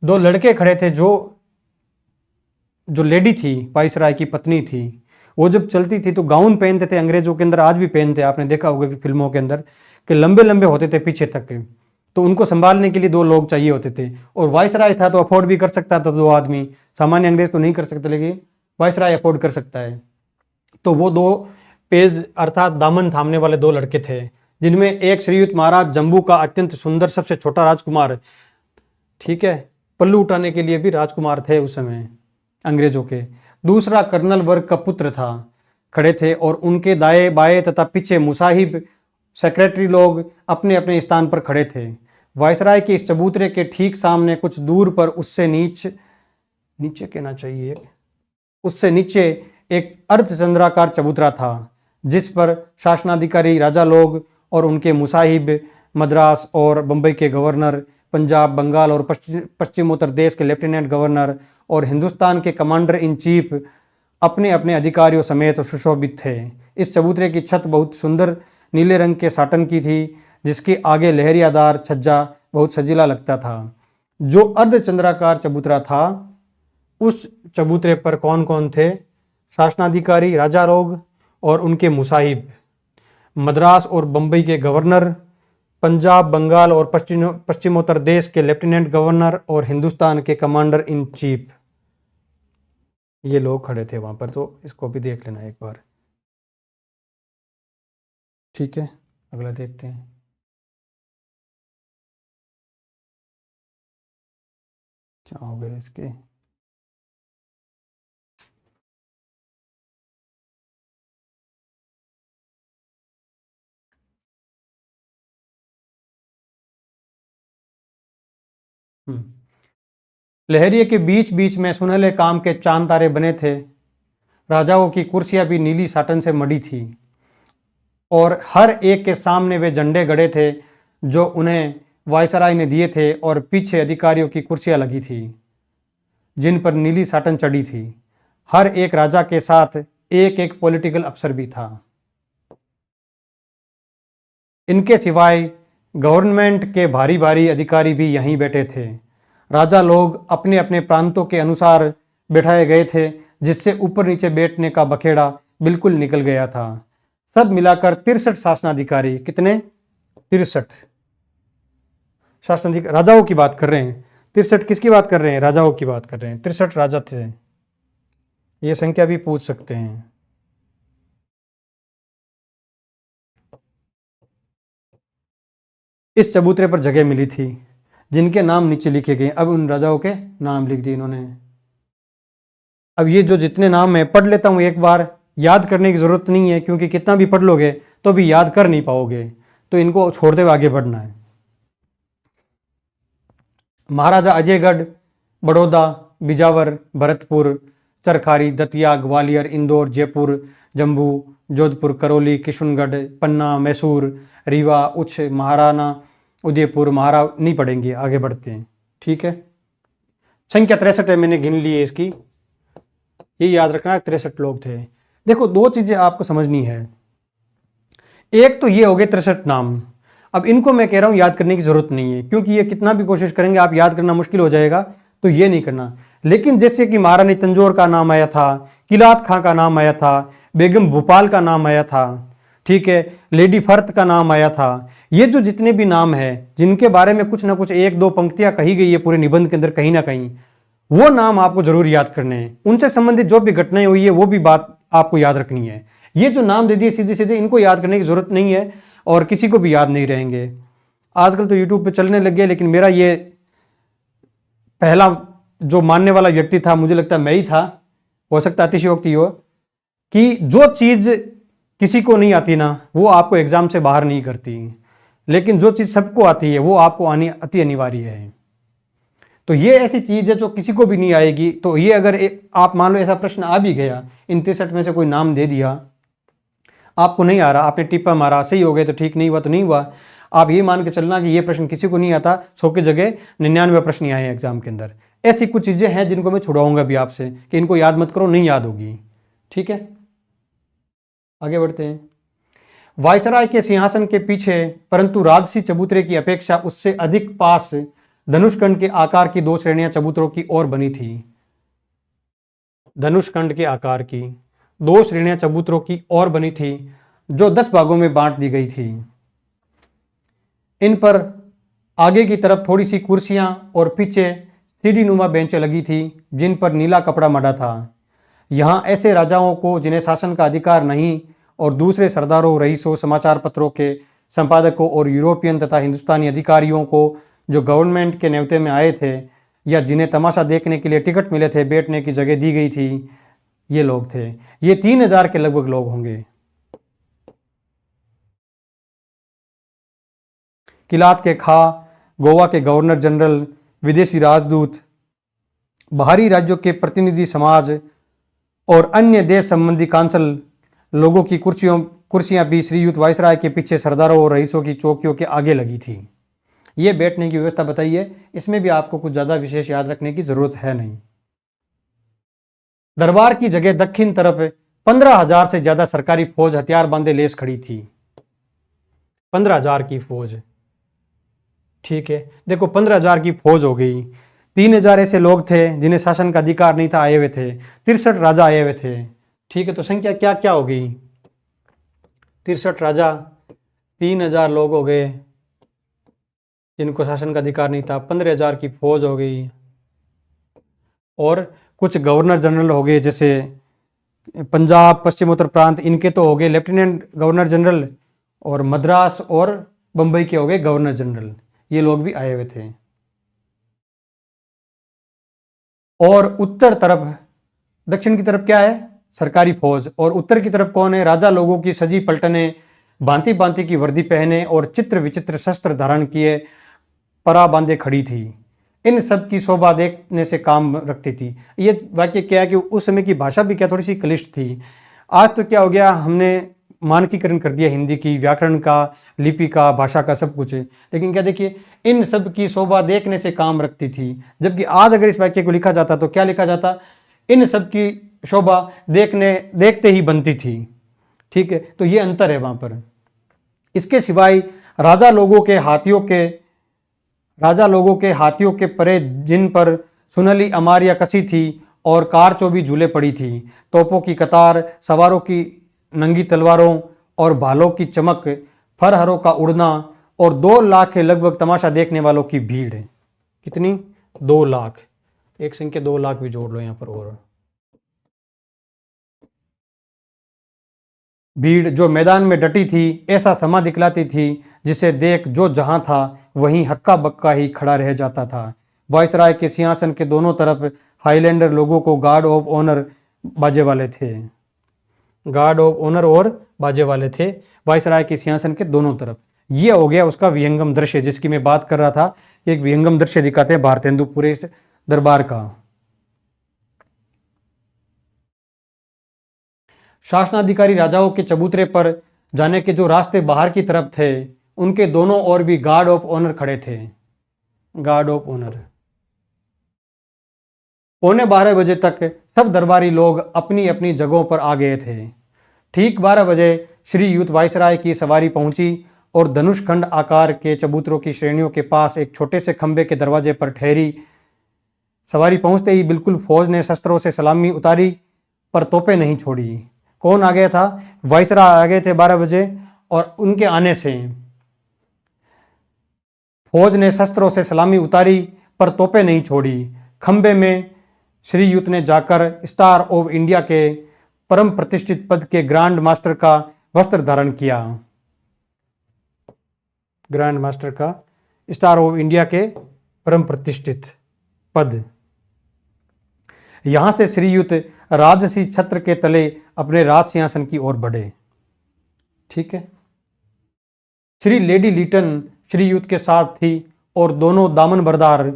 2 लड़के खड़े थे, जो लेडी थी वायसराय की पत्नी थी, वो जब चलती थी तो गाउन पहनते थे, अंग्रेजों के अंदर आज भी पहनते, आपने देखा होगा फिल्मों के अंदर कि लंबे लंबे होते थे पीछे तक, तो उनको संभालने के लिए 2 लोग चाहिए होते थे। और वायसराय था तो अफोर्ड भी कर सकता था 2 आदमी, सामान्य अंग्रेज तो नहीं कर सकते, लेकिन वायसराय अफोर्ड कर सकता है। तो वो 2 पेज अर्थात दामन थामने वाले 2 लड़के थे, जिनमें एक श्रीयुत महाराज जम्बू का अत्यंत सुंदर सबसे छोटा राजकुमार, ठीक है, पल्लू उठाने के लिए भी राजकुमार थे उस समय अंग्रेजों के। दूसरा कर्नल वर्ग का पुत्र था, खड़े थे, और उनके दाएं बाएं तथा पीछे मुसाहिब सेक्रेटरी लोग अपने अपने स्थान पर खड़े थे। वायसराय के इस चबूतरे के ठीक सामने कुछ दूर पर उससे नीचे कहना चाहिए, उससे नीचे एक अर्धचंद्राकार चबूतरा था, जिस पर शासनाधिकारी राजा लोग और उनके मुसाहिब, मद्रास और बंबई के गवर्नर, पंजाब, बंगाल और पश्चिमोत्तर देश के लेफ्टिनेंट गवर्नर और हिंदुस्तान के कमांडर इन चीफ अपने अपने अधिकारियों समेत सुशोभित थे। इस चबूतरे की छत बहुत सुंदर नीले रंग के साटन की थी, जिसके आगे लहरियादार छज्जा बहुत सजीला लगता था। जो अर्धचंद्राकार चबूतरा था, उस चबूतरे पर कौन कौन थे? शासनाधिकारी राजा लोग और उनके मुसाहिब, मद्रास और बंबई के गवर्नर, पंजाब, बंगाल और पश्चिमोत्तर देश के लेफ्टिनेंट गवर्नर और हिंदुस्तान के कमांडर इन चीफ, ये लोग खड़े थे वहां पर। तो इसको भी देख लेना एक बार, ठीक है। अगला देखते हैं। क्या हो गया इसके? लहरिये के बीच बीच में सुनहले काम के चांद तारे बने थे। राजाओं की कुर्सियां भी नीली साटन से मढ़ी थी और हर एक के सामने वे झंडे गड़े थे जो उन्हें वायसराय ने दिए थे, और पीछे अधिकारियों की कुर्सियां लगी थी जिन पर नीली साटन चढ़ी थी। हर एक राजा के साथ एक एक पॉलिटिकल अफसर भी था। इनके सिवाय गवर्नमेंट के भारी भारी अधिकारी भी यहीं बैठे थे। राजा लोग अपने अपने प्रांतों के अनुसार बैठाए गए थे, जिससे ऊपर नीचे बैठने का बखेड़ा बिल्कुल निकल गया था। सब मिलाकर 63 शासनाधिकारी, कितने? 63 शासनाधिकारी, राजाओं की बात कर रहे हैं। 63 किसकी बात कर रहे हैं? राजाओं की बात कर रहे हैं। 63 राजा थे, ये संख्या भी पूछ सकते हैं। इस चबूतरे पर जगह मिली थी जिनके नाम नीचे लिखे गए। अब उन राजाओं के नाम लिख दिए इन्होंने। अब ये जो जितने नाम मैं पढ़ लेता हूं, एक बार याद करने की जरूरत नहीं है, क्योंकि कितना भी पढ़ लोगे तो भी याद कर नहीं पाओगे, तो इनको छोड़ते हुए आगे बढ़ना है। महाराजा अजयगढ़, बड़ौदा, बिजावर, भरतपुर, चरखारी, दतिया, ग्वालियर, इंदौर, जयपुर, जम्मू, जोधपुर, करौली, किशनगढ़, पन्ना, मैसूर, रीवा, उच्च, महाराणा, उदयपुर, महारा नहीं पढ़ेंगे, आगे बढ़ते हैं, ठीक है। संख्या 63 है, मैंने गिन ली है इसकी, ये याद रखना 63 लोग थे। देखो 2 चीजें आपको समझनी है। एक तो ये हो गए 63 नाम। अब इनको मैं कह रहा हूं याद करने की जरूरत नहीं है, क्योंकि ये कितना भी कोशिश करेंगे आप याद करना मुश्किल हो जाएगा, तो ये नहीं करना। लेकिन जैसे कि महारानी तंजौर का नाम आया था, किलात खां का नाम आया था, बेगम भोपाल का नाम आया था, ठीक है, लेडी फर्त का नाम आया था, ये जो जितने भी नाम है जिनके बारे में कुछ ना कुछ 1-2 पंक्तियां कही गई है पूरे निबंध के अंदर कहीं ना कहीं, वो नाम आपको जरूर याद करने हैं। उनसे संबंधित जो भी घटनाएं हुई है वो भी बात आपको याद रखनी है। ये जो नाम दे दिए सीधे सीधे, इनको याद करने की जरूरत नहीं है और किसी को भी याद नहीं रहेंगे। आजकल तो यूट्यूब पे चलने लग गया, लेकिन मेरा ये पहला जो मानने वाला व्यक्ति था, मुझे लगता है मैं ही था, हो सकता है अतिशयोक्ति हो, कि जो चीज़ किसी को नहीं आती ना वो आपको एग्जाम से बाहर नहीं करती, लेकिन जो चीज़ सबको आती है वो आपको आनी अति अनिवार्य है। तो ये ऐसी चीज़ है जो किसी को भी नहीं आएगी। तो ये अगर आप मान लो ऐसा प्रश्न आ भी गया, इन 63 में से कोई नाम दे दिया, आपको नहीं आ रहा, आपने टिप्पा मारा, सही हो गए तो ठीक, नहीं हुआ तो नहीं हुआ, आप ये मान के चलना कि ये प्रश्न किसी को नहीं आता। 100 की जगह 99 प्रश्न आए हैं एग्जाम के अंदर, ऐसी कुछ चीज़ें हैं जिनको मैं छुड़ाऊंगा भी आपसे कि इनको याद मत करो, नहीं याद होगी। ठीक है, आगे बढ़ते हैं। वायसराय के सिंहासन के पीछे परंतु राजसी चबूतरे की अपेक्षा उससे अधिक पास धनुषकंड के आकार की 2 श्रेणियां चबूतरों की ओर बनी थी। धनुषकंड के आकार की 2 श्रेणियां चबूतरों की ओर बनी थी, जो 10 भागों में बांट दी गई थी। इन पर आगे की तरफ थोड़ी सी कुर्सियां और पीछे सीढ़ी नुमा बेंचें लगी थी, जिन पर नीला कपड़ा मढ़ा था। यहाँ ऐसे राजाओं को जिन्हें शासन का अधिकार नहीं और दूसरे सरदारों, रईसों, समाचार पत्रों के संपादकों और यूरोपियन तथा हिंदुस्तानी अधिकारियों को जो गवर्नमेंट के न्योते में आए थे या जिन्हें तमाशा देखने के लिए टिकट मिले थे, बैठने की जगह दी गई थी, ये लोग थे। ये 3000 के लगभग लोग होंगे। किलात के खा, गोवा के गवर्नर जनरल, विदेशी राजदूत, बाहरी राज्यों के प्रतिनिधि समाज और अन्य देश संबंधी कांसल लोगों की कुर्सियां भी श्रीयुत वायसराय के पीछे सरदारों और रईसों की चौकियों के आगे लगी थी। ये बैठने की व्यवस्था बताई है, इसमें भी आपको कुछ ज़्यादा विशेष याद रखने की ज़रूरत है नहीं। दरबार की जगह दक्षिण तरफ 15,000 से ज़्यादा सरकारी फौज हथियार बांधे लेस खड़ी थी। 15,000 की फौज, ठीक है। देखो 15,000 की फौज हो गई, 3,000 ऐसे लोग थे जिन्हें शासन का अधिकार नहीं था, आए हुए थे। 63 राजा आए हुए थे, ठीक है। तो संख्या क्या क्या हो गई? 63 राजा, 3,000 लोग हो गए जिनको शासन का अधिकार नहीं था, 15,000 की फौज हो गई, और कुछ गवर्नर जनरल हो गए, जैसे पंजाब, पश्चिम उत्तर प्रांत, इनके तो हो गए लेफ्टिनेंट गवर्नर जनरल, और मद्रास और बंबई के हो गए गवर्नर जनरल। ये लोग भी आए हुए थे। और उत्तर तरफ, दक्षिण की तरफ क्या है? सरकारी फौज। और उत्तर की तरफ कौन है? राजा लोगों की सजी पलटने, भांति भांति की वर्दी पहने और चित्र विचित्र शस्त्र धारण किए परा बांधे खड़ी थी। इन सब की शोभा देखने से काम रखती थी। ये वाक्य क्या है कि उस समय की भाषा भी क्या थोड़ी सी क्लिष्ट थी। आज तो क्या हो गया, हमने मानकीकरण कर दिया हिंदी की, व्याकरण का, लिपि का, भाषा का, सब कुछ है। लेकिन क्या देखिए, इन सब की शोभा देखने से काम रखती थी। जबकि आज अगर इस वाक्य को लिखा जाता तो क्या लिखा जाता? इन सब की शोभा देखते ही बनती थी। ठीक है, तो ये अंतर है वहां पर। इसके सिवाय राजा लोगों के हाथियों के परे, जिन पर सुनहली अमारियां कसी थी और कारचो भी झूले पड़ी थी, तोपों की कतार, सवारों की नंगी तलवारों और भालों की चमक, फरहरों का उड़ना और 2 लाख के लगभग तमाशा देखने वालों की भीड़। कितनी? 2 लाख। एक संख्या 2 लाख भी जोड़ लो यहाँ पर। और भीड़ जो मैदान में डटी थी, ऐसा समा दिखलाती थी जिसे देख जो जहां था वहीं हक्का बक्का ही खड़ा रह जाता था। वायसराय के सिंहासन के दोनों तरफ हाईलैंडर लोगों को गार्ड ऑफ ऑनर बाजे वाले थे। गार्ड ऑफ ऑनर और बाजे वाले थे वायसराय के सिंहासन के दोनों तरफ। ये हो गया उसका विहंगम दृश्य, जिसकी मैं बात कर रहा था। एक विहंगम दृश्य दिखाते हैं भारतेंदु पूरे दरबार का। शासनाधिकारी राजाओं के चबूतरे पर जाने के जो रास्ते बाहर की तरफ थे, उनके दोनों ओर भी गार्ड ऑफ ऑनर खड़े थे। Guard of honour. 11:45 तक सब दरबारी लोग अपनी अपनी जगहों पर आ गए थे। ठीक 12 बजे श्री युत वायसराय की सवारी पहुंची और धनुषखंड आकार के चबूतरों की श्रेणियों के पास एक छोटे से खंबे के दरवाजे पर ठहरी। सवारी पहुंचते ही बिल्कुल फौज ने शस्त्रों से सलामी उतारी, पर तोपें नहीं छोड़ी। कौन आ गया था? वायसराय आ गए थे 12 बजे, और उनके आने से फौज ने शस्त्रों से सलामी उतारी पर तोपें नहीं छोड़ी। खंबे में श्रीयुत ने जाकर स्टार ऑफ इंडिया के परम प्रतिष्ठित पद के ग्रैंड मास्टर का वस्त्र धारण किया। ग्रैंड मास्टर का, स्टार ऑफ इंडिया के परम प्रतिष्ठित पद। यहां से श्रीयुत राजसी छत्र के तले अपने राज सिंहासन की ओर बढ़े। ठीक है। श्री लेडी लीटन श्रीयुत के साथ थी और दोनों दामन बरदार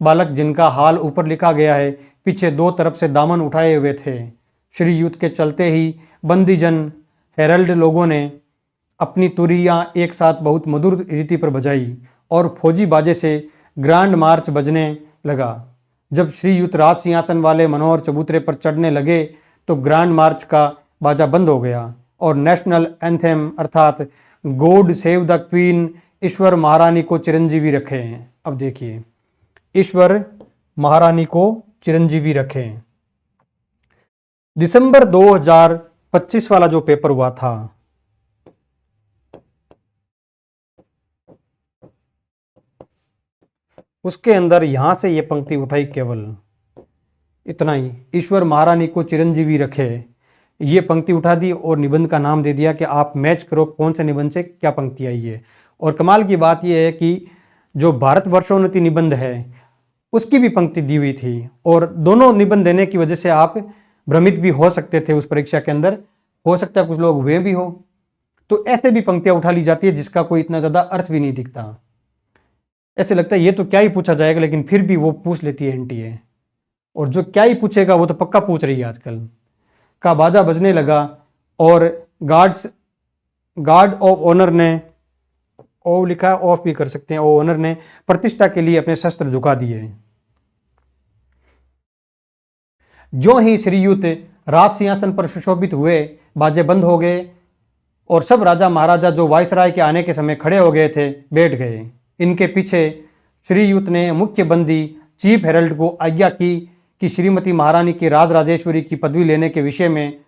बालक, जिनका हाल ऊपर लिखा गया है, पीछे 2 तरफ से दामन उठाए हुए थे। श्रीयुत के चलते ही बंदीजन हेरल्ड लोगों ने अपनी तुरियां एक साथ बहुत मधुर रीति पर बजाई और फौजी बाजे से ग्रैंड मार्च बजने लगा। जब श्रीयुत राज सिंहासन वाले मनोहर चबूतरे पर चढ़ने लगे तो ग्रैंड मार्च का बाजा बंद हो गया और नेशनल एंथेम अर्थात गॉड सेव द क्वीन ईश्वर महारानी को चिरंजीवी रखे हैं। अब देखिए, ईश्वर महारानी को चिरंजीवी रखें। दिसंबर 2025 वाला जो पेपर हुआ था, उसके अंदर यहां से ये पंक्ति उठाई, केवल इतना ही, ईश्वर महारानी को चिरंजीवी रखे, ये पंक्ति उठा दी और निबंध का नाम दे दिया कि आप मैच करो कौन से निबंध से क्या पंक्ति आई है। और कमाल की बात यह है कि जो भारत वर्षोन्नति निबंध है उसकी भी पंक्ति दी हुई थी और दोनों निबंध देने की वजह से आप भ्रमित भी हो सकते थे उस परीक्षा के अंदर, हो सकता है कुछ लोग हुए भी हो। तो ऐसे भी पंक्तियां उठा ली जाती है जिसका कोई इतना ज़्यादा अर्थ भी नहीं दिखता। ऐसे लगता है ये तो क्या ही पूछा जाएगा, लेकिन फिर भी वो पूछ लेती है एनटीए। और जो क्या ही पूछेगा वो तो पक्का पूछ रही है आजकल। का बाजा बजने लगा और गार्ड ऑफ ऑनर ने, ओ लिखा ऑफ भी कर सकते हैं, ऑनर ने प्रतिष्ठा के लिए अपने शस्त्र झुका दिए। जो ही श्रीयुत राज सिंहासन पर सुशोभित हुए, बाजे बंद हो गए और सब राजा महाराजा जो वायसराय के आने के समय खड़े हो गए थे बैठ गए। इनके पीछे श्रीयुत ने मुख्य बंदी चीफ हेरल्ड को आज्ञा की कि श्रीमती महारानी की राज राजेश्वरी की पदवी लेने के विषय में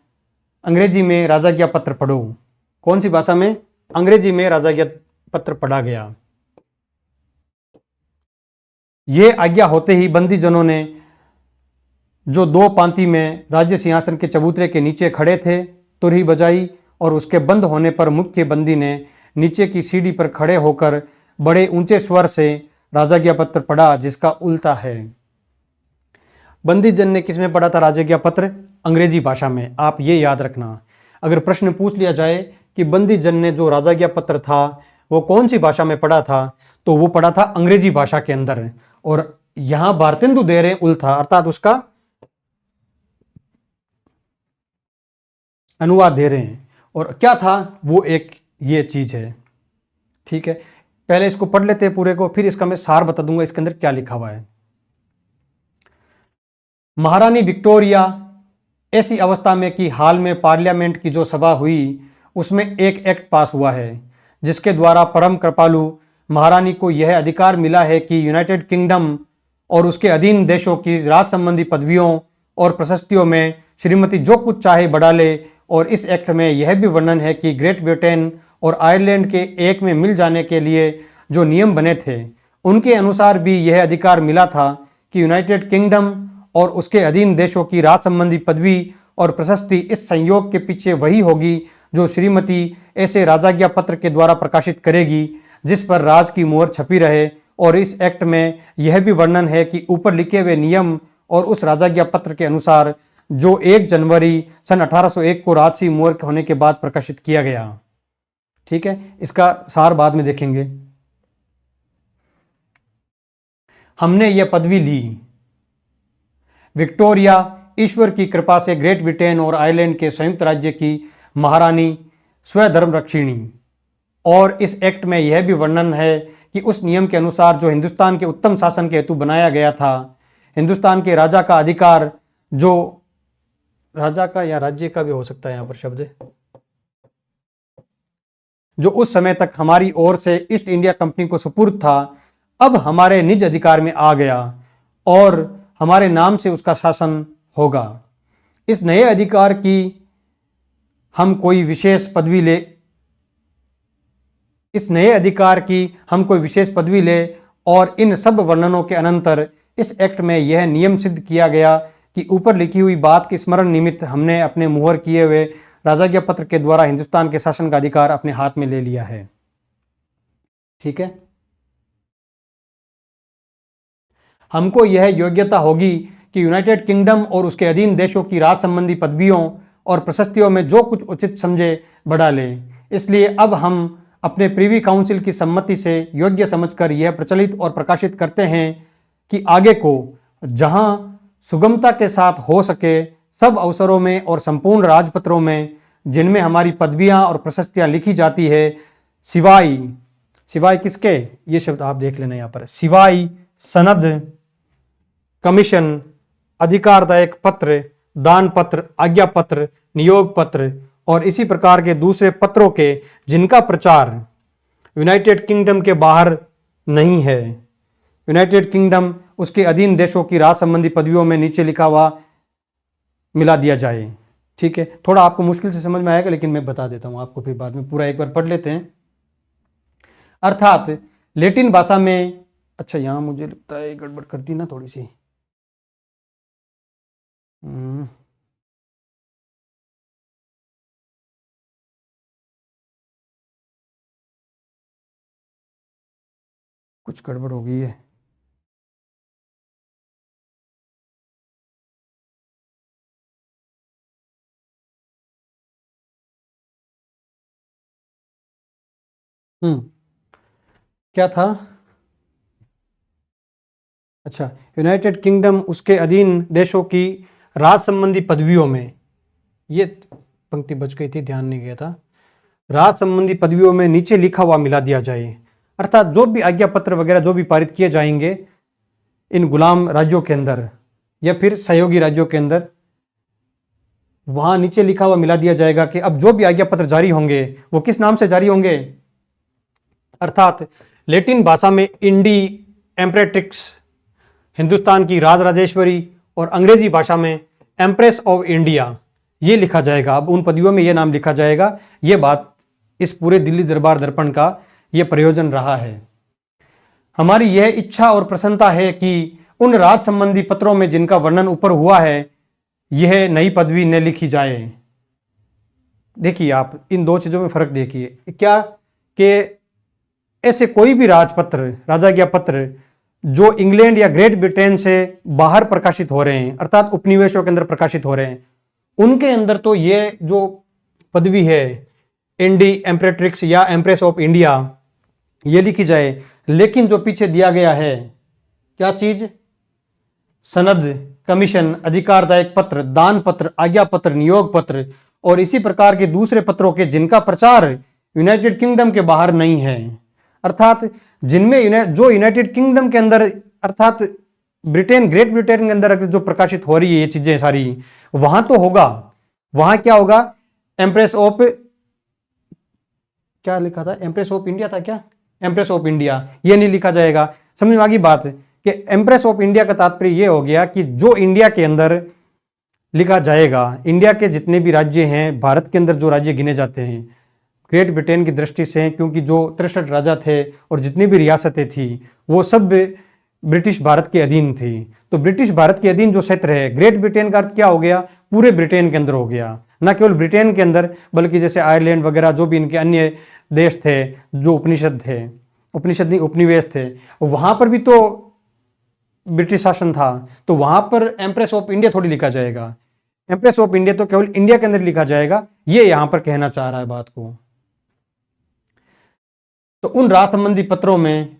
अंग्रेजी में राजाज्ञा पत्र पढ़ो। कौन सी भाषा में? अंग्रेजी में राजाज्ञा पत्र पढ़ा गया। ये आज्ञा होते ही बंदीजनों ने जो दो पांति में राज्य सिंहासन के चबूतरे के नीचे खड़े थे तुरही बजाई और उसके बंद होने पर मुख्य बंदी ने नीचे की सीढ़ी पर खड़े होकर बड़े ऊंचे स्वर से राजाज्ञा पत्र पढ़ा, जिसका उल्टा है। बंदीजन ने किसमें पढ़ा था राजाज्ञा पत्र? अंग्रेजी भाषा में। आप ये याद रखना, अगर प्रश्न पूछ लिया जाए कि बंदीजन ने जो राजाज्ञा पत्र था वो कौन सी भाषा में पढ़ा था, तो वो पढ़ा था अंग्रेजी भाषा के अंदर। और यहां भारतेंदु दे रहे उल्टा, अर्थात उसका अनुवाद दे रहे हैं। और क्या था वो, एक ये चीज है। ठीक है, पहले इसको पढ़ लेते हैं पूरे को, फिर इसका मैं सार बता दूंगा इसके अंदर क्या लिखा हुआ है। महारानी विक्टोरिया ऐसी अवस्था में कि हाल में पार्लियामेंट की जो सभा हुई उसमें एक एक्ट पास हुआ है जिसके द्वारा परम कृपालु महारानी को यह अधिकार मिला है कि यूनाइटेड किंगडम और उसके अधीन देशों की राज संबंधी पदवियों और प्रशस्तियों में श्रीमती जो कुछ चाहे बढ़ा ले। और इस एक्ट में यह भी वर्णन है कि ग्रेट ब्रिटेन और आयरलैंड के एक में मिल जाने के लिए जो नियम बने थे उनके अनुसार भी यह अधिकार मिला था कि यूनाइटेड किंगडम और उसके अधीन देशों की राज संबंधी पदवी और प्रशस्ति इस संयोग के पीछे वही होगी जो श्रीमती ऐसे राजाज्ञा पत्र के द्वारा प्रकाशित करेगी जिस पर राज की मोहर छपी रहे। और इस एक्ट में यह भी वर्णन है कि ऊपर लिखे हुए नियम और उस राजाज्ञा पत्र के अनुसार जो 1 जनवरी सन 1801 को राजसी मोहर होने के बाद प्रकाशित किया गया। ठीक है, इसका सार बाद में देखेंगे। हमने यह पदवी ली। विक्टोरिया ईश्वर की कृपा से ग्रेट ब्रिटेन और आयरलैंड के संयुक्त राज्य की महारानी स्वधर्म रक्षिणी। और इस एक्ट में यह भी वर्णन है कि उस नियम के अनुसार जो हिंदुस्तान के उत्तम शासन के हेतु बनाया गया था, हिंदुस्तान के राजा का अधिकार, जो राजा का या राज्य का भी हो सकता है यहाँ पर शब्द, जो उस समय तक हमारी ओर से ईस्ट इंडिया कंपनी को सुपुर्द था, अब हमारे निज अधिकार में आ गया और हमारे नाम से उसका शासन होगा। इस नए अधिकार की हम कोई विशेष पदवी ले और इन सब वर्णनों के अनंतर इस एक्ट में यह नियम सिद्ध किया गया कि ऊपर लिखी हुई बात के स्मरण निमित्त हमने अपने मुहर किए हुए राजाज्ञा पत्र के द्वारा हिंदुस्तान के शासन का अधिकार अपने हाथ में ले लिया है। ठीक है, हमको यह योग्यता होगी कि यूनाइटेड किंगडम और उसके अधीन देशों की राज संबंधी पदवियों और प्रशस्तियों में जो कुछ उचित समझे बढ़ा लें। इसलिए अब हम अपने प्रीवी काउंसिल की सम्मति से योग्य समझकर यह प्रचलित और प्रकाशित करते हैं कि आगे को जहां सुगमता के साथ हो सके सब अवसरों में और संपूर्ण राजपत्रों में जिनमें हमारी पदवियां और प्रशस्तियां लिखी जाती है, सिवाय किसके, ये शब्द आप देख लेना यहाँ पर, सिवाय सनद कमीशन, अधिकारदायक पत्र, दान पत्र, आज्ञा पत्र, नियोग पत्र और इसी प्रकार के दूसरे पत्रों के जिनका प्रचार यूनाइटेड किंगडम के बाहर नहीं है। यूनाइटेड किंगडम उसके अधीन देशों की राज संबंधी पदवियों में नीचे लिखा हुआ मिला दिया जाए। ठीक है, थोड़ा आपको मुश्किल से समझ में आएगा लेकिन मैं बता देता हूं आपको, फिर बाद में पूरा एक बार पढ़ लेते हैं। अर्थात लैटिन भाषा में, अच्छा यहां मुझे लगता है गड़बड़ कर दी ना थोड़ी सी। कुछ गड़बड़ हो गई है। क्या था? अच्छा, यूनाइटेड किंगडम उसके अधीन देशों की राज संबंधी पदवियों में, ये पंक्ति बच गई थी, ध्यान नहीं गया था। राज संबंधी पदवियों में नीचे लिखा हुआ मिला दिया जाए। अर्थात जो भी आज्ञा पत्र वगैरह जो भी पारित किए जाएंगे इन गुलाम राज्यों के अंदर या फिर सहयोगी राज्यों के अंदर, वहां नीचे लिखा हुआ मिला दिया जाएगा कि अब जो भी आज्ञा पत्र जारी होंगे वो किस नाम से जारी होंगे। अर्थात लैटिन भाषा में इंडी एम्परेट्रिक्स, हिंदुस्तान की राज राजेश्वरी, और अंग्रेजी भाषा में एम्प्रेस ऑफ इंडिया, ये लिखा जाएगा। अब उन पदवियों में ये नाम लिखा जाएगा। ये बात इस पूरे दिल्ली दरबार दर्पण का ये प्रयोजन रहा है। हमारी यह इच्छा और प्रसन्नता है कि उन राज संबंधी पत्रों में जिनका वर्णन ऊपर हुआ है यह नई पदवी न लिखी जाए। देखिए आप इन दो चीजों में फर्क देखिए, क्या कि ऐसे कोई भी राजपत्र, राजाज्ञा पत्र जो इंग्लैंड या ग्रेट ब्रिटेन से बाहर प्रकाशित हो रहे हैं, अर्थात उपनिवेशों के अंदर प्रकाशित हो रहे हैं, उनके अंदर तो ये जो पदवी है इंडी एम्परेट्रिक्स या एम्प्रेस ऑफ इंडिया ये लिखी जाए। लेकिन जो पीछे दिया गया है क्या चीज, सनद, कमीशन, अधिकारदायक पत्र, दान पत्र, आज्ञा पत्र, नियोग पत्र और इसी प्रकार के दूसरे पत्रों के जिनका प्रचार यूनाइटेड किंगडम के बाहर नहीं है, अर्थात जिनमें जो यूनाइटेड किंगडम के अंदर अर्थात ब्रिटेन, ग्रेट ब्रिटेन के अंदर जो प्रकाशित हो रही है ये चीजें सारी, वहां तो होगा। वहां क्या होगा, एम्प्रेस ऑफ, क्या लिखा था, एम्प्रेस ऑफ इंडिया था क्या, एम्प्रेस ऑफ इंडिया, ये नहीं लिखा जाएगा। समझ में आ गई बात कि एम्प्रेस ऑफ इंडिया का तात्पर्य ये हो गया कि जो इंडिया के अंदर लिखा जाएगा, इंडिया के जितने भी राज्य हैं, भारत के अंदर जो राज्य गिने जाते हैं ग्रेट ब्रिटेन की दृष्टि से, क्योंकि जो 63 राजा थे और जितनी भी रियासतें थी वो सब ब्रिटिश भारत के अधीन थी। तो ब्रिटिश भारत के अधीन जो क्षेत्र है, ग्रेट ब्रिटेन का अर्थ क्या हो गया, पूरे ब्रिटेन के अंदर हो गया, न केवल ब्रिटेन के अंदर बल्कि जैसे आयरलैंड वगैरह जो भी इनके अन्य देश थे जो उपनिषद थे, उपनिषद नहीं उपनिवेश थे, वहां पर भी तो ब्रिटिश शासन था। तो वहां पर एम्प्रेस ऑफ इंडिया थोड़ी लिखा जाएगा, एम्प्रेस ऑफ इंडिया तो केवल इंडिया के अंदर लिखा जाएगा। ये यहां पर कहना चाह रहा है बात को। तो उन राज संबंधी पत्रों में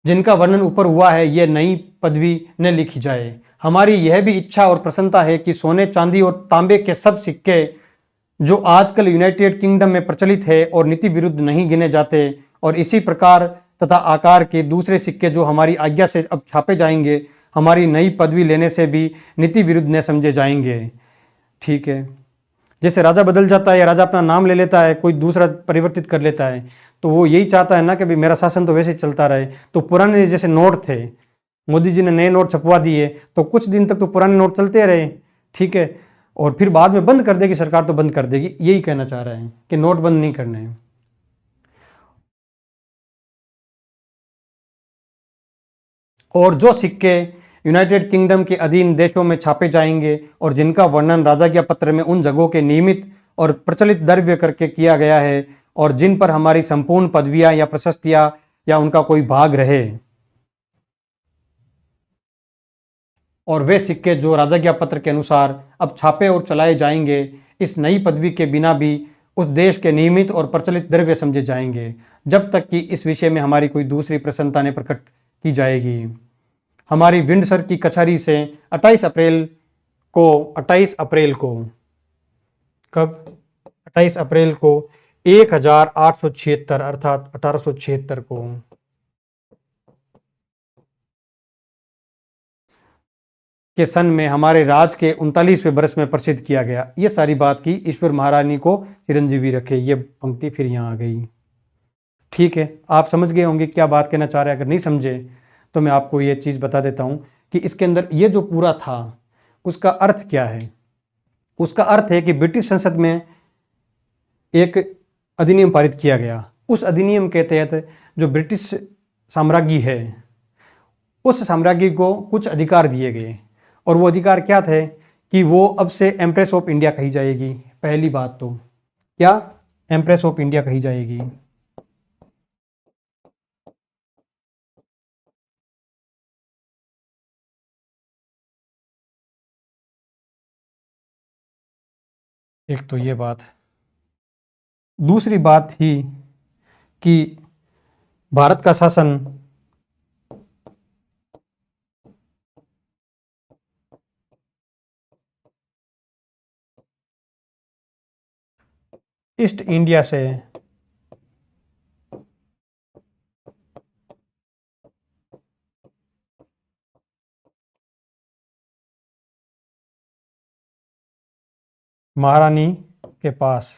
जिनका वर्णन ऊपर हुआ है यह नई पदवी न लिखी जाए। हमारी यह भी इच्छा और प्रसन्नता है कि सोने, चांदी और तांबे के सब सिक्के जो आजकल यूनाइटेड किंगडम में प्रचलित है और नीति विरुद्ध नहीं गिने जाते, और इसी प्रकार तथा आकार के दूसरे सिक्के जो हमारी आज्ञा से अब छापे जाएंगे, हमारी नई पदवी लेने से भी नीति विरुद्ध न समझे जाएंगे। ठीक है, जैसे राजा बदल जाता है या राजा अपना नाम ले लेता है, कोई दूसरा परिवर्तित कर लेता है, तो वो यही चाहता है ना कि भाई मेरा शासन तो वैसे ही चलता रहे। तो पुराने जैसे नोट थे, मोदी जी ने नए नोट छपवा दिए तो कुछ दिन तक तो पुराने नोट चलते रहे, ठीक है, और फिर बाद में बंद कर देगी सरकार, तो बंद कर देगी। यही कहना चाह रहे हैं कि नोट बंद नहीं करने हैं। और जो सिक्के यूनाइटेड किंगडम के अधीन देशों में छापे जाएंगे और जिनका वर्णन राजाज्ञा पत्र में उन जगहों के नियमित और प्रचलित द्रव्य करके किया गया है और जिन पर हमारी संपूर्ण पदवियां या प्रशस्तियां या उनका कोई भाग रहे, और वे सिक्के जो राजाज्ञा पत्र के अनुसार अब छापे और चलाए जाएंगे इस नई पदवी के बिना भी उस देश के नियमित और प्रचलित द्रव्य समझे जाएंगे, जब तक कि इस विषय में हमारी कोई दूसरी प्रसन्नता ने प्रकट की जाएगी। हमारी विंडसर की कचहरी से 28 अप्रैल को कब, 28 अप्रैल को 1876 अर्थात 1876 को के सन में हमारे राज के 39वें बरस में प्रसिद्ध किया गया। ये सारी बात की ईश्वर महारानी को चिरंजीवी रखे, ये पंक्ति फिर यहाँ आ गई। ठीक है, आप समझ गए होंगे क्या बात कहना चाह रहे हैं। अगर नहीं समझे तो मैं आपको ये चीज़ बता देता हूँ कि इसके अंदर ये जो पूरा था उसका अर्थ क्या है। उसका अर्थ है कि ब्रिटिश संसद में एक अधिनियम पारित किया गया। उस अधिनियम के तहत जो ब्रिटिश साम्राज्य है उस साम्राज्य को कुछ अधिकार दिए गए, और वो अधिकार क्या थे कि वो अब से एम्प्रेस ऑफ इंडिया कही जाएगी। पहली बात तो क्या एम्प्रेस ऑफ इंडिया कही जाएगी। एक तो ये बात। दूसरी बात थी कि भारत का शासन ईस्ट इंडिया से महारानी के पास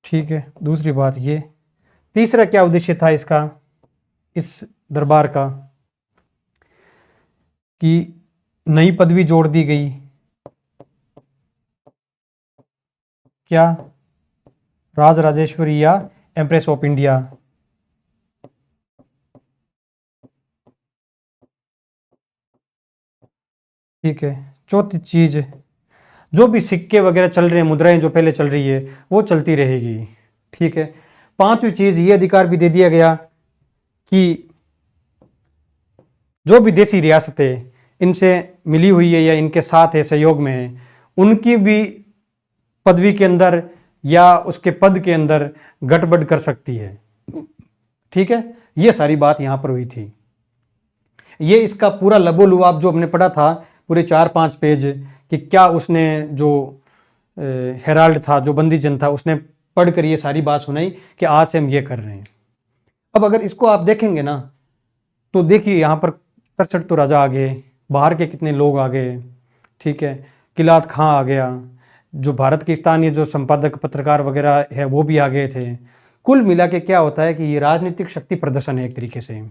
ठीक है, दूसरी बात ये। तीसरा क्या उद्देश्य था इसका, इस दरबार का, कि नई पदवी जोड़ दी गई। क्या राज राजेश्वरी या एम्प्रेस ऑफ इंडिया। ठीक है, चौथी चीज, जो भी सिक्के वगैरह चल रहे हैं, मुद्राएं जो पहले चल रही है वो चलती रहेगी। ठीक है, पांचवी चीज ये अधिकार भी दे दिया गया कि जो विदेशी रियासतें इनसे मिली हुई है या इनके साथ है, सहयोग में है, उनकी भी पदवी के अंदर या उसके पद के अंदर गड़बड़ कर सकती है। ठीक है, ये सारी बात यहां पर हुई थी। ये इसका पूरा लबोलुआब जो हमने पढ़ा था, पूरे 4-5 पेज, कि क्या उसने जो हेराल्ड था, जो बंदी जन था, उसने पढ़कर ये सारी बात सुनाई कि आज से हम ये कर रहे हैं। अब अगर इसको आप देखेंगे ना तो देखिए यहाँ पर 65 तो राजा आ गए, बाहर के कितने लोग आ गए। ठीक है, किलात खां आ गया, जो भारत के स्थानीय जो संपादक पत्रकार वगैरह है वो भी आ गए थे। कुल मिला के क्या होता है कि ये राजनीतिक शक्ति प्रदर्शन है एक तरीके से।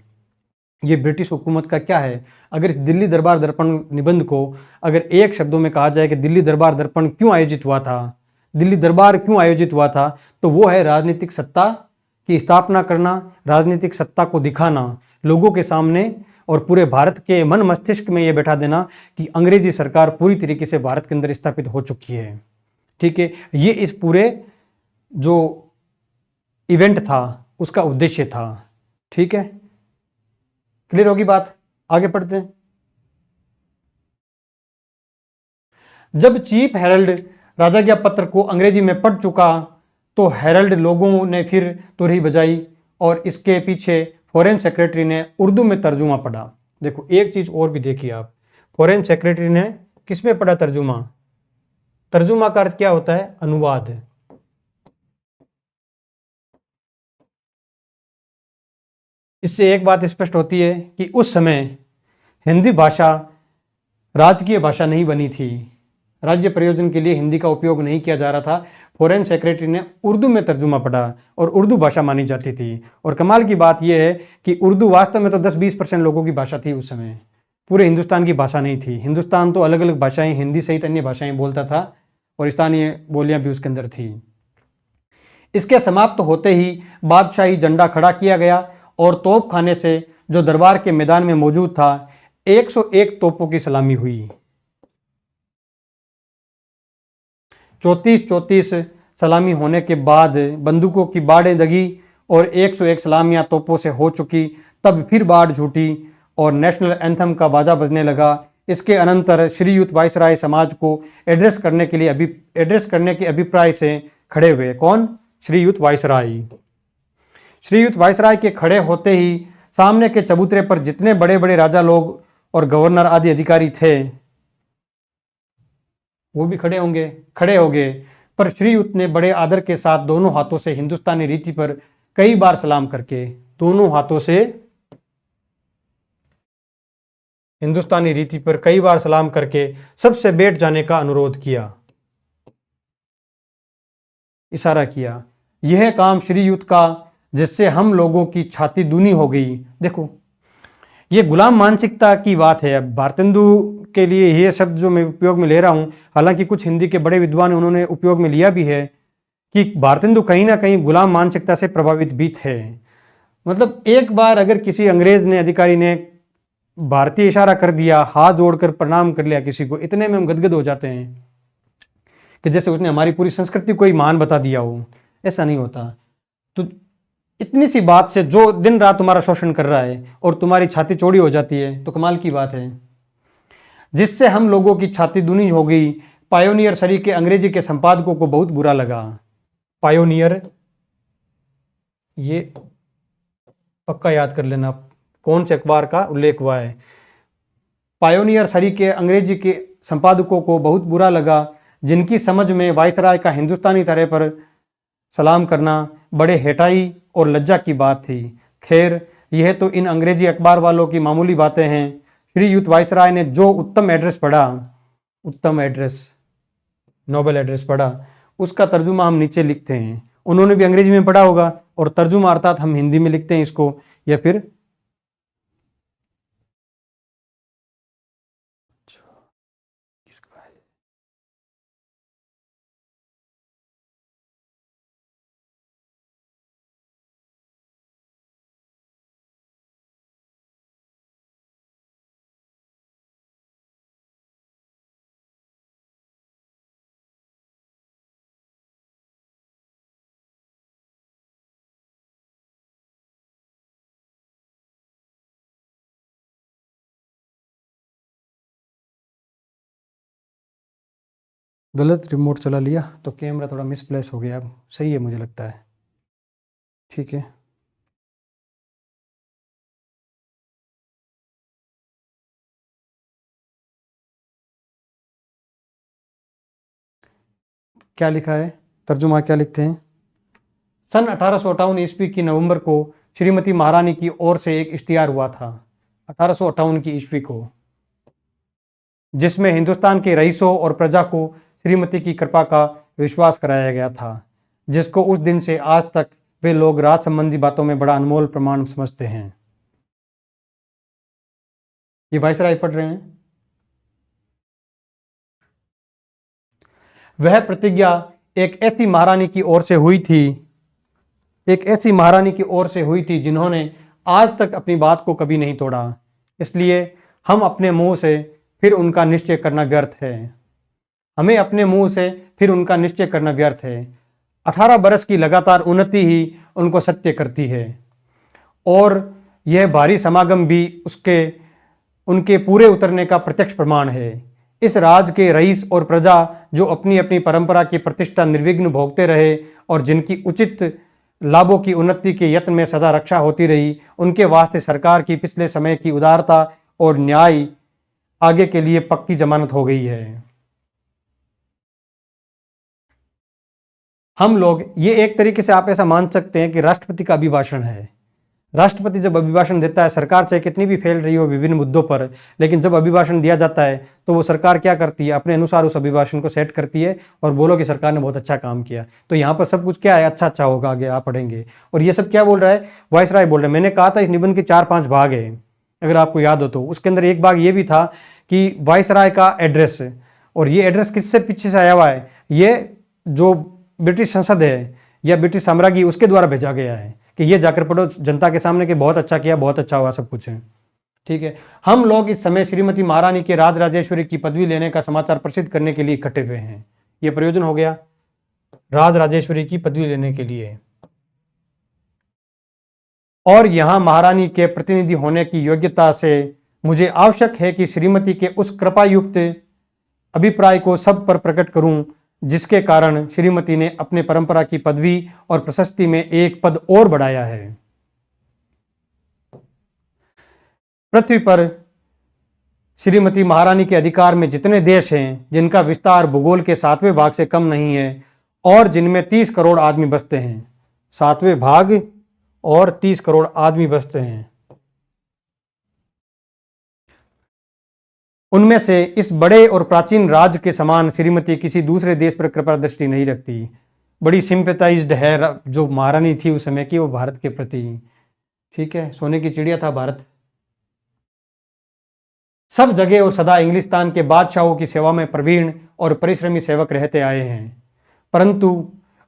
ये ब्रिटिश हुकूमत का क्या है, अगर दिल्ली दरबार दर्पण निबंध को अगर एक शब्दों में कहा जाए कि दिल्ली दरबार दर्पण क्यों आयोजित हुआ था, दिल्ली दरबार क्यों आयोजित हुआ था, तो वो है राजनीतिक सत्ता की स्थापना करना, राजनीतिक सत्ता को दिखाना लोगों के सामने, और पूरे भारत के मन मस्तिष्क में ये बैठा देना कि अंग्रेजी सरकार पूरी तरीके से भारत के अंदर स्थापित हो चुकी है। ठीक है, ये इस पूरे जो इवेंट था उसका उद्देश्य था। ठीक है, क्लियर होगी बात, आगे पढ़ते हैं। जब चीफ हेरल्ड राजा के पत्र को अंग्रेजी में पढ़ चुका तो हेरल्ड लोगों ने फिर तुरही बजाई और इसके पीछे फॉरेन सेक्रेटरी ने उर्दू में तर्जुमा पढ़ा। देखो एक चीज और भी देखिए आप, फॉरेन सेक्रेटरी ने किस में पढ़ा तर्जुमा। तर्जुमा का अर्थ क्या होता है, अनुवाद। इससे एक बात स्पष्ट होती है कि उस समय हिंदी भाषा राजकीय भाषा नहीं बनी थी, राज्य प्रयोजन के लिए हिंदी का उपयोग नहीं किया जा रहा था। फॉरेन सेक्रेटरी ने उर्दू में तर्जुमा पढ़ा और उर्दू भाषा मानी जाती थी। और कमाल की बात यह है कि उर्दू वास्तव में तो 10-20% लोगों की भाषा थी उस समय, पूरे हिंदुस्तान की भाषा नहीं थी। हिंदुस्तान तो अलग अलग भाषाएं, हिंदी सहित अन्य भाषाएं बोलता था और स्थानीय बोलियां भी उसके अंदर थी। इसके समाप्त होते ही बादशाही झंडा खड़ा किया गया और तोप खाने से जो दरबार के मैदान में मौजूद था 101 तोपों की सलामी हुई। 34 सलामी होने के बाद बंदूकों की बाड़ें दगी और 101 सलामियां तोपों से हो चुकी। तब फिर बाढ़ छूटी और नेशनल एंथम का बाजा बजने लगा। इसके अनंतर श्रीयुत वायसराय समाज को एड्रेस करने के अभिप्राय से खड़े हुए। कौन? श्रीयुत वायसराय। श्रीयुत वायसराय के खड़े होते ही सामने के चबूतरे पर जितने बड़े बड़े राजा लोग और गवर्नर आदि अधिकारी थे वो भी खड़े हो गए। पर श्रीयुत ने बड़े आदर के साथ दोनों हाथों से हिंदुस्तानी रीति पर कई बार सलाम करके, दोनों हाथों से हिंदुस्तानी रीति पर कई बार सलाम करके सबसे बैठ जाने का अनुरोध किया, इशारा किया। यह काम श्रीयुत का जिससे हम लोगों की छाती दूनी हो गई। देखो, ये गुलाम मानसिकता की बात है। अब भारतेंदु के लिए ये शब्द जो मैं उपयोग में ले रहा हूं, हालांकि कुछ हिंदी के बड़े विद्वान उन्होंने उपयोग में लिया भी है कि भारतेंदु कहीं ना कहीं गुलाम मानसिकता से प्रभावित भी थे। मतलब एक बार अगर किसी अंग्रेज ने, अधिकारी ने भारतीय इशारा कर दिया, हाथ जोड़कर प्रणाम कर लिया किसी को, इतने में हम गदगद हो जाते हैं कि जैसे उसने हमारी पूरी संस्कृति को ही महान बता दिया हो। ऐसा नहीं होता। तो इतनी सी बात से जो दिन रात तुम्हारा शोषण कर रहा है और तुम्हारी छाती चौड़ी हो जाती है, तो कमाल की बात है। जिससे हम लोगों की छाती दूनी हो गई। पायोनियर सरी के अंग्रेजी के संपादकों को बहुत बुरा लगा। पायोनियर, ये पक्का याद कर लेना कौन से अखबार का उल्लेख हुआ है। पायोनियर सरी के अंग्रेजी के संपादकों को बहुत बुरा लगा, जिनकी समझ में वायसराय का हिंदुस्तानी तरह पर सलाम करना बड़े हेटाई और लज्जा की बात थी। खैर, यह तो इन अंग्रेजी अखबार वालों की मामूली बातें हैं। श्रीयुत वायसराय ने जो उत्तम एड्रेस पढ़ा, उत्तम एड्रेस, नोबेल एड्रेस पढ़ा, उसका तर्जुमा हम नीचे लिखते हैं। उन्होंने भी अंग्रेजी में पढ़ा होगा और तर्जुमा अर्थात हम हिंदी में लिखते हैं इसको, या फिर किसका है, गलत रिमोट चला लिया तो कैमरा थोड़ा मिसप्लेस हो गया। अब सही है मुझे लगता है, ठीक है। क्या लिखा है, तर्जुमा क्या लिखते हैं। सन 1858 ईस्वी की नवंबर को श्रीमती महारानी की ओर से एक इश्तिहार हुआ था, 1858 की ईस्वी को, जिसमें हिंदुस्तान के रईसों और प्रजा को श्रीमती की कृपा का विश्वास कराया गया था, जिसको उस दिन से आज तक वे लोग राज संबंधी बातों में बड़ा अनमोल प्रमाण समझते हैं। ये वायसराय पढ़ रहे हैं। वह प्रतिज्ञा एक ऐसी महारानी की ओर से हुई थी, एक ऐसी महारानी की ओर से हुई थी जिन्होंने आज तक अपनी बात को कभी नहीं तोड़ा। इसलिए हम अपने मुंह से फिर उनका निश्चय करना व्यर्थ है। हमें अपने मुंह से फिर उनका निश्चय करना व्यर्थ है। 18 बरस की लगातार उन्नति ही उनको सत्य करती है, और यह भारी समागम भी उनके पूरे उतरने का प्रत्यक्ष प्रमाण है। इस राज के रईस और प्रजा जो अपनी अपनी परंपरा की प्रतिष्ठा निर्विघ्न भोगते रहे और जिनकी उचित लाभों की उन्नति के यत्न में सदा रक्षा होती रही, उनके वास्ते सरकार की पिछले समय की उदारता और न्याय आगे के लिए पक्की जमानत हो गई है। हम लोग, ये एक तरीके से आप ऐसा मान सकते हैं कि राष्ट्रपति का अभिभाषण है। राष्ट्रपति जब अभिभाषण देता है, सरकार चाहे कितनी भी फैल रही हो विभिन्न मुद्दों पर, लेकिन जब अभिभाषण दिया जाता है तो वो सरकार क्या करती है, अपने अनुसार उस अभिभाषण को सेट करती है और बोलो कि सरकार ने बहुत अच्छा काम किया। तो यहाँ पर सब कुछ क्या है, अच्छा अच्छा होगा, आगे आप पढ़ेंगे। और ये सब क्या बोल रहा है, वायसराय बोल रहे हैं। मैंने कहा था इस निबंध के 4-5 भाग है, अगर आपको याद हो तो। उसके अंदर एक भाग ये भी था कि वायसराय का एड्रेस, और ये एड्रेस किससे पीछे से आया हुआ है, ये जो ब्रिटिश संसद है या ब्रिटिश साम्राज्य, उसके द्वारा भेजा गया है कि ये जाकर पढ़ो जनता के सामने कि बहुत अच्छा किया, बहुत अच्छा हुआ, सब कुछ है, ठीक है। हम लोग इस समय श्रीमती महारानी के राज राजेश्वरी की पदवी लेने का समाचार प्रसिद्ध करने के लिए इकट्ठे हुए हैं। ये प्रयोजन हो गया राज राजेश्वरी की पदवी लेने के लिए, और यहां महारानी के प्रतिनिधि होने की योग्यता से मुझे आवश्यक है कि श्रीमती के उस कृपायुक्त अभिप्राय को सब पर प्रकट करूं, जिसके कारण श्रीमती ने अपने परंपरा की पदवी और प्रशस्ति में एक पद और बढ़ाया है। पृथ्वी पर श्रीमती महारानी के अधिकार में जितने देश हैं जिनका विस्तार भूगोल के 7वें भाग से कम नहीं है, और जिनमें 30 करोड़ आदमी बसते हैं। 7वें भाग और 30 करोड़ आदमी बसते हैं। उनमें से इस बड़े और प्राचीन राज्य के समान श्रीमती किसी दूसरे देश पर कृपा दृष्टि नहीं रखती। बड़ी सिंपैथाइज्ड है जो महारानी थी उस समय की, वो भारत के प्रति। ठीक है, सोने की चिड़िया था भारत। सब जगह और सदा इंग्लिस्तान के बादशाहों की सेवा में प्रवीण और परिश्रमी सेवक रहते आए हैं, परंतु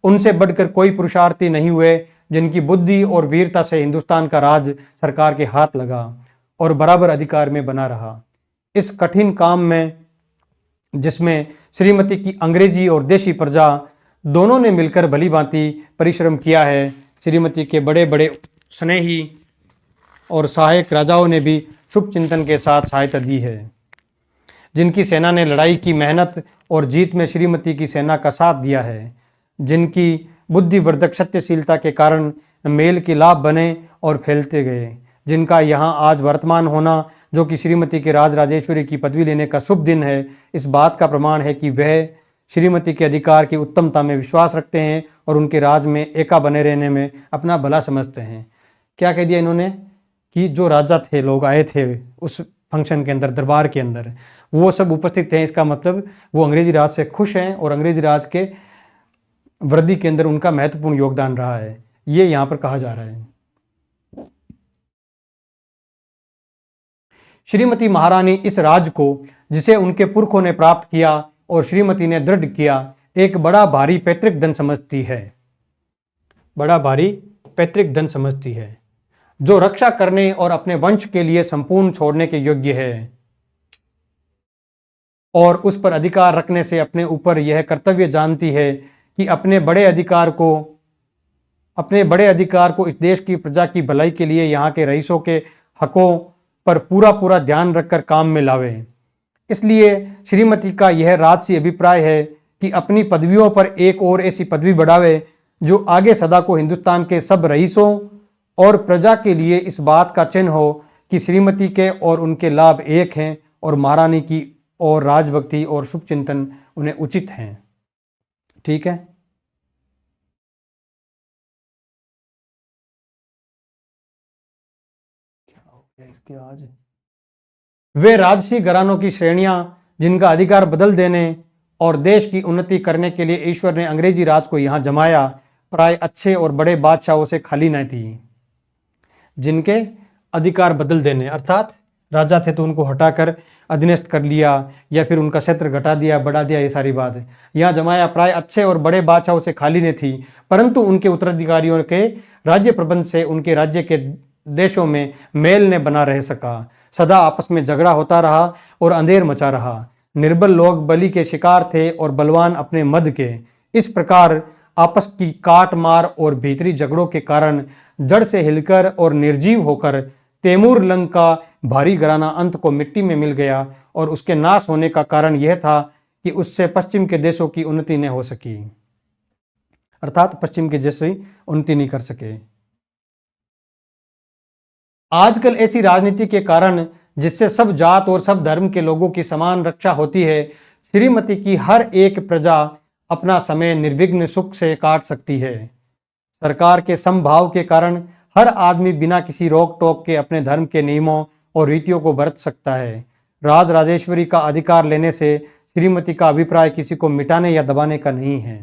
उनसे बढ़कर कोई पुरुषार्थी नहीं हुए जिनकी बुद्धि और वीरता से हिंदुस्तान का राज सरकार के हाथ लगा और बराबर अधिकार में बना रहा। इस कठिन काम में जिसमें श्रीमती की अंग्रेजी और देशी प्रजा दोनों ने मिलकर भली भांति परिश्रम किया है, श्रीमती के बड़े बड़े स्नेही और सहायक राजाओं ने भी शुभ चिंतन के साथ सहायता दी है। जिनकी सेना ने लड़ाई की मेहनत और जीत में श्रीमती की सेना का साथ दिया है, जिनकी बुद्धिवर्धक सत्यशीलता के कारण मेल के लाभ बने और फैलते गए, जिनका यहाँ आज वर्तमान होना जो कि श्रीमती के राज राजेश्वरी की पदवी लेने का शुभ दिन है, इस बात का प्रमाण है कि वह श्रीमती के अधिकार की उत्तमता में विश्वास रखते हैं और उनके राज में एका बने रहने में अपना भला समझते हैं। क्या कह दिया इन्होंने कि जो राजा थे, लोग आए थे उस फंक्शन के अंदर, दरबार के अंदर, वो सब उपस्थित थे। इसका मतलब वो अंग्रेजी राज से खुश हैं और अंग्रेजी राज के वृद्धि के अंदर उनका महत्वपूर्ण योगदान रहा है, ये यहां पर कहा जा रहा है। श्रीमती महारानी इस राज को जिसे उनके पुरखों ने प्राप्त किया और श्रीमती ने दृढ़ किया, एक बड़ा भारी पैतृक धन समझती है। बड़ा भारी पैतृक धन समझती है जो रक्षा करने और अपने वंश के लिए संपूर्ण छोड़ने के योग्य है और उस पर अधिकार रखने से अपने ऊपर यह कर्तव्य जानती है कि अपने बड़े अधिकार को इस देश की प्रजा की भलाई के लिए यहाँ के रईसों के हकों पर पूरा पूरा ध्यान रखकर काम में लावे। इसलिए श्रीमती का यह राजसी अभिप्राय है कि अपनी पदवियों पर एक और ऐसी पदवी बढ़ावे जो आगे सदा को हिंदुस्तान के सब रईसों और प्रजा के लिए इस बात का चिन्ह हो कि श्रीमती के और उनके लाभ एक हैं और महारानी की और राजभक्ति और शुभ चिंतन उन्हें उचित हैं। ठीक है, क्या हो गया इसके आज? वे राजसी घरानों की श्रेणियां जिनका अधिकार बदल देने और देश की उन्नति करने के लिए ईश्वर ने अंग्रेजी राज को यहां जमाया, प्राय अच्छे और बड़े बादशाहों से खाली न थी। जिनके अधिकार बदल देने अर्थात राजा थे तो उनको हटाकर अधीनस्थ कर लिया या फिर उनका क्षेत्र घटा दिया, बढ़ा दिया, ये सारी बात है यहाँ जमाया प्राय अच्छे और बड़े बादशाहों से खाली नहीं थी, परंतु उनके उत्तराधिकारियों के राज्य प्रबंध से उनके राज्य के देशों में मेल ने बना रह सका। सदा आपस में झगड़ा होता रहा और अंधेर मचा रहा। निर्बल लोग बलि के शिकार थे और बलवान अपने मद के। इस प्रकार आपस की काट मार और भीतरी झगड़ों के कारण जड़ से हिलकर और निर्जीव होकर तैमूर लंग का भारी घराना अंत को मिट्टी में मिल गया और उसके नाश होने का कारण यह था कि उससे पश्चिम के देशों की उन्नति न हो सकी, अर्थात पश्चिम के जैसे उन्नति नहीं कर सके। आजकल ऐसी राजनीति के कारण जिससे सब जात और सब धर्म के लोगों की समान रक्षा होती है, श्रीमती की हर एक प्रजा अपना समय निर्विघ्न सुख से काट सकती है। सरकार के समभाव के कारण हर आदमी बिना किसी रोक टोक के अपने धर्म के नियमों और रीतियों को बरत सकता है। राज राजेश्वरी का अधिकार लेने से श्रीमती का अभिप्राय किसी को मिटाने या दबाने का नहीं है,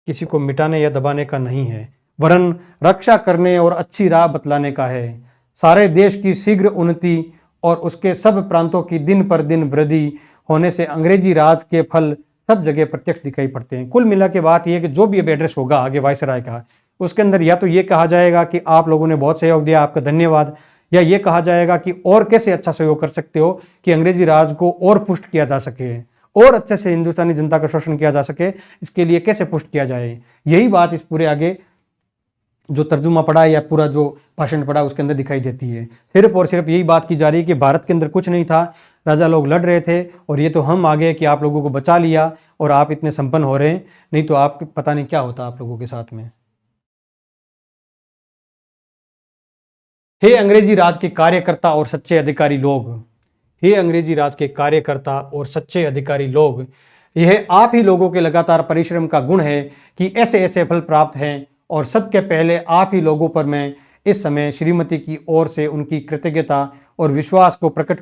किसी को मिटाने या दबाने का नहीं है, वरन रक्षा करने और अच्छी राह बतलाने का है। सारे देश की शीघ्र उन्नति और उसके सब प्रांतों की दिन पर दिन वृद्धि होने से अंग्रेजी राज के फल सब जगह प्रत्यक्ष दिखाई पड़ते हैं। कुल मिला के बात यह कि जो भी अब एड्रेस होगा आगे वायसराय का, उसके अंदर या तो ये कहा जाएगा कि आप लोगों ने बहुत सहयोग दिया, आपका धन्यवाद, या ये कहा जाएगा कि और कैसे अच्छा सहयोग कर सकते हो कि अंग्रेजी राज को और पुष्ट किया जा सके और अच्छे से हिंदुस्तानी जनता का शोषण किया जा सके, इसके लिए कैसे पुष्ट किया जाए। यही बात इस पूरे आगे जो तर्जुमा पड़ा है या पूरा जो भाषण पड़ा उसके अंदर दिखाई देती है। सिर्फ और सिर्फ यही बात की जा रही है कि भारत के अंदर कुछ नहीं था, राजा लोग लड़ रहे थे और ये तो हम आ गए कि आप लोगों को बचा लिया और आप इतने संपन्न हो रहे हैं, नहीं तो आप पता नहीं क्या होता आप लोगों के साथ में। हे अंग्रेजी राज के कार्यकर्ता और सच्चे अधिकारी लोग, हे अंग्रेजी राज के कार्यकर्ता और सच्चे अधिकारी लोग, यह आप ही लोगों के लगातार परिश्रम का गुण है कि ऐसे ऐसे फल प्राप्त हैं और सबके पहले आप ही लोगों पर मैं इस समय श्रीमती की ओर से उनकी कृतज्ञता और विश्वास को प्रकट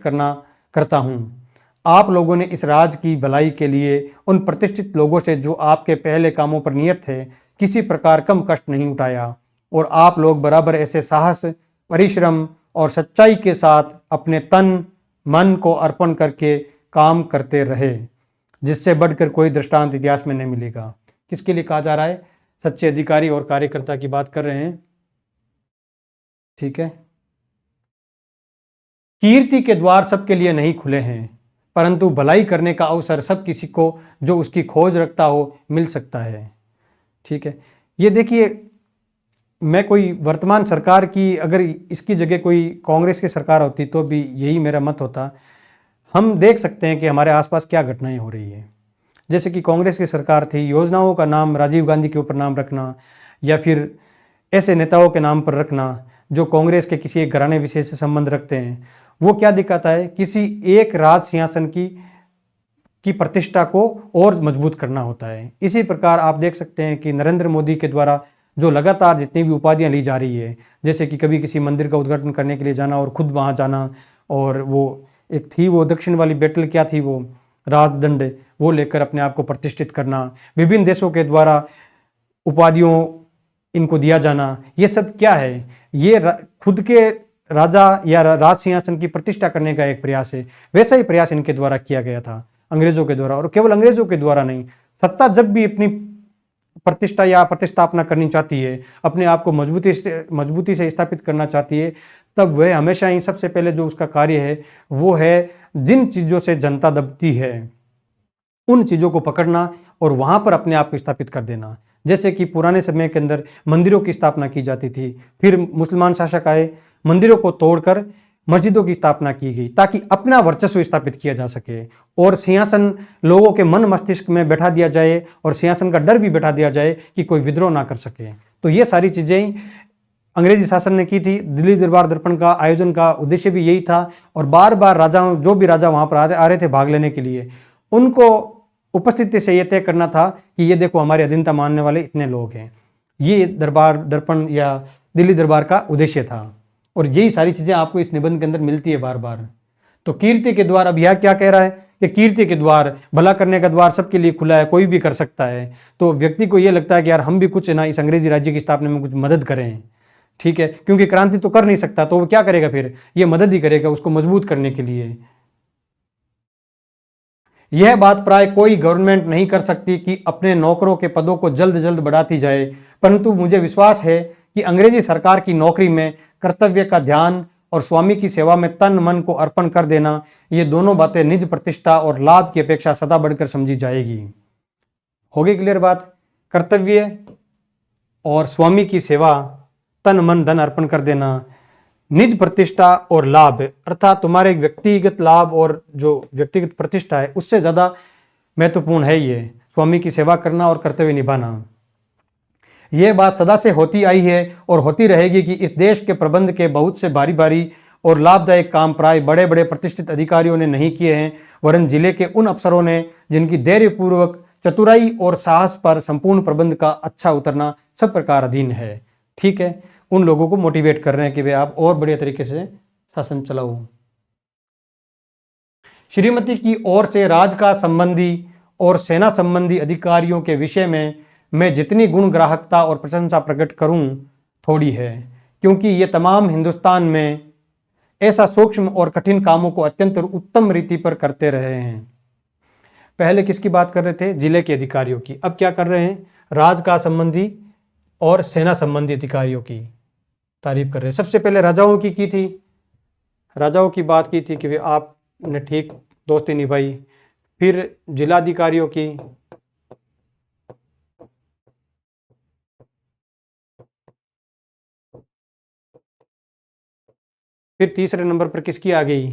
करता हूँ। आप लोगों ने इस राज की भलाई के लिए उन प्रतिष्ठित लोगों से जो आपके पहले कामों पर नियत थे किसी प्रकार कम कष्ट नहीं उठाया और आप लोग बराबर ऐसे साहस, परिश्रम और सच्चाई के साथ अपने तन मन को अर्पण करके काम करते रहे, जिससे बढ़कर कोई दृष्टांत इतिहास में नहीं मिलेगा। किसके लिए कहा जा रहा है? सच्चे अधिकारी और कार्यकर्ता की बात कर रहे हैं। ठीक है। कीर्ति के द्वार सबके लिए नहीं खुले हैं, परंतु भलाई करने का अवसर सब किसी को जो उसकी खोज रखता हो मिल सकता है। ठीक है। ये देखिए, मैं कोई वर्तमान सरकार की अगर इसकी जगह कोई कांग्रेस की सरकार होती तो भी यही मेरा मत होता। हम देख सकते हैं कि हमारे आसपास क्या घटनाएं हो रही है। जैसे कि कांग्रेस की सरकार थी, योजनाओं का नाम राजीव गांधी के ऊपर नाम रखना या फिर ऐसे नेताओं के नाम पर रखना जो कांग्रेस के किसी एक घराने विशेष से संबंध रखते हैं, वो क्या दिखाता है? किसी एक राज सिंहासन की प्रतिष्ठा को और मजबूत करना होता है। इसी प्रकार आप देख सकते हैं कि नरेंद्र मोदी के द्वारा जो लगातार जितनी भी उपाधियां ली जा रही है, जैसे कि कभी किसी मंदिर का उद्घाटन करने के लिए जाना और खुद वहां जाना, और वो एक थी वो दक्षिण वाली बैटल क्या थी वो राजदंड, वो लेकर अपने आप को प्रतिष्ठित करना, विभिन्न देशों के द्वारा उपाधियों इनको दिया जाना, ये सब क्या है? ये खुद के राजा या राज सिंहासन की प्रतिष्ठा करने का एक प्रयास है। वैसा ही प्रयास इनके द्वारा किया गया था, अंग्रेजों के द्वारा। और केवल अंग्रेजों के द्वारा नहीं, सत्ता जब भी अपनी प्रतिष्ठा या प्रतिस्थापना करनी चाहती है, अपने आप को मजबूती से स्थापित करना चाहती है, तब वह हमेशा ही सबसे पहले जो उसका कार्य है वो है जिन चीज़ों से जनता दबती है उन चीज़ों को पकड़ना और वहाँ पर अपने आप को स्थापित कर देना। जैसे कि पुराने समय के अंदर मंदिरों की स्थापना की जाती थी, फिर मुसलमान शासक आए, मंदिरों को तोड़कर मस्जिदों की स्थापना की गई ताकि अपना वर्चस्व स्थापित किया जा सके और सिंहासन लोगों के मन मस्तिष्क में बैठा दिया जाए और सिंहासन का डर भी बैठा दिया जाए कि कोई विद्रोह ना कर सके। तो ये सारी चीज़ें अंग्रेजी शासन ने की थी। दिल्ली दरबार दर्पण का आयोजन का उद्देश्य भी यही था और बार बार राजाओं जो भी राजा वहाँ पर आ रहे थे भाग लेने के लिए, उनको उपस्थिति से ये तय करना था कि ये देखो हमारी अधीनता मानने वाले इतने लोग हैं। ये दरबार दर्पण या दिल्ली दरबार का उद्देश्य था और यही सारी चीज़ें आपको इस निबंध के अंदर मिलती है बार बार। तो कीर्ति के द्वार, अब यह क्या कह रहा है कि कीर्ति के द्वार, भला करने का द्वार सबके लिए खुला है, कोई भी कर सकता है। तो व्यक्ति को यह लगता है कि यार हम भी कुछ ना इस अंग्रेजी राज्य की स्थापना में कुछ मदद करें। ठीक है, क्योंकि क्रांति तो कर नहीं सकता तो वो क्या करेगा? फिर ये मदद ही करेगा उसको मजबूत करने के लिए। यह बात प्राय कोई गवर्नमेंट नहीं कर सकती कि अपने नौकरों के पदों को जल्द जल्द बढ़ाती जाए, परंतु मुझे विश्वास है कि अंग्रेजी सरकार की नौकरी में कर्तव्य का ध्यान और स्वामी की सेवा में तन मन को अर्पण कर देना, ये दोनों बातें निज प्रतिष्ठा और लाभ की अपेक्षा सदा बढ़कर समझी जाएगी। होगी क्लियर बात? कर्तव्य और स्वामी की सेवा, तन मन धन अर्पण कर देना, निज प्रतिष्ठा और लाभ, अर्थात तुम्हारे व्यक्तिगत लाभ और जो व्यक्तिगत प्रतिष्ठा है उससे ज़्यादा महत्वपूर्ण है ये स्वामी की सेवा करना और कर्तव्य निभाना। यह बात सदा से होती आई है और होती रहेगी कि इस देश के प्रबंध के बहुत से भारी भारी और लाभदायक काम प्राय बड़े बड़े प्रतिष्ठित अधिकारियों ने नहीं किए हैं, वरन जिले के उन अफसरों ने जिनकी धैर्यपूर्वक चतुराई और साहस पर संपूर्ण प्रबंध का अच्छा उतरना सब प्रकार अधीन है। ठीक है, उन लोगों को मोटिवेट कर रहे हैं कि भाई आप और बढ़िया तरीके से शासन चलाओ। श्रीमती की ओर से राज का संबंधी और सेना संबंधी अधिकारियों के विषय में मैं जितनी गुण ग्राहकता और प्रशंसा प्रकट करूं थोड़ी है, क्योंकि ये तमाम हिंदुस्तान में ऐसा सूक्ष्म और कठिन कामों को अत्यंत उत्तम रीति पर करते रहे हैं। पहले किसकी बात कर रहे थे? जिले के अधिकारियों की। अब क्या कर रहे हैं? राज का संबंधी और सेना संबंधी अधिकारियों की तारीफ कर रहे हैं। सबसे पहले राजाओं की थी, राजाओं की बात की थी कि वे आपने ठीक दोस्ती निभाई। फिर जिलाधिकारियों की, फिर तीसरे नंबर पर किसकी आ गई?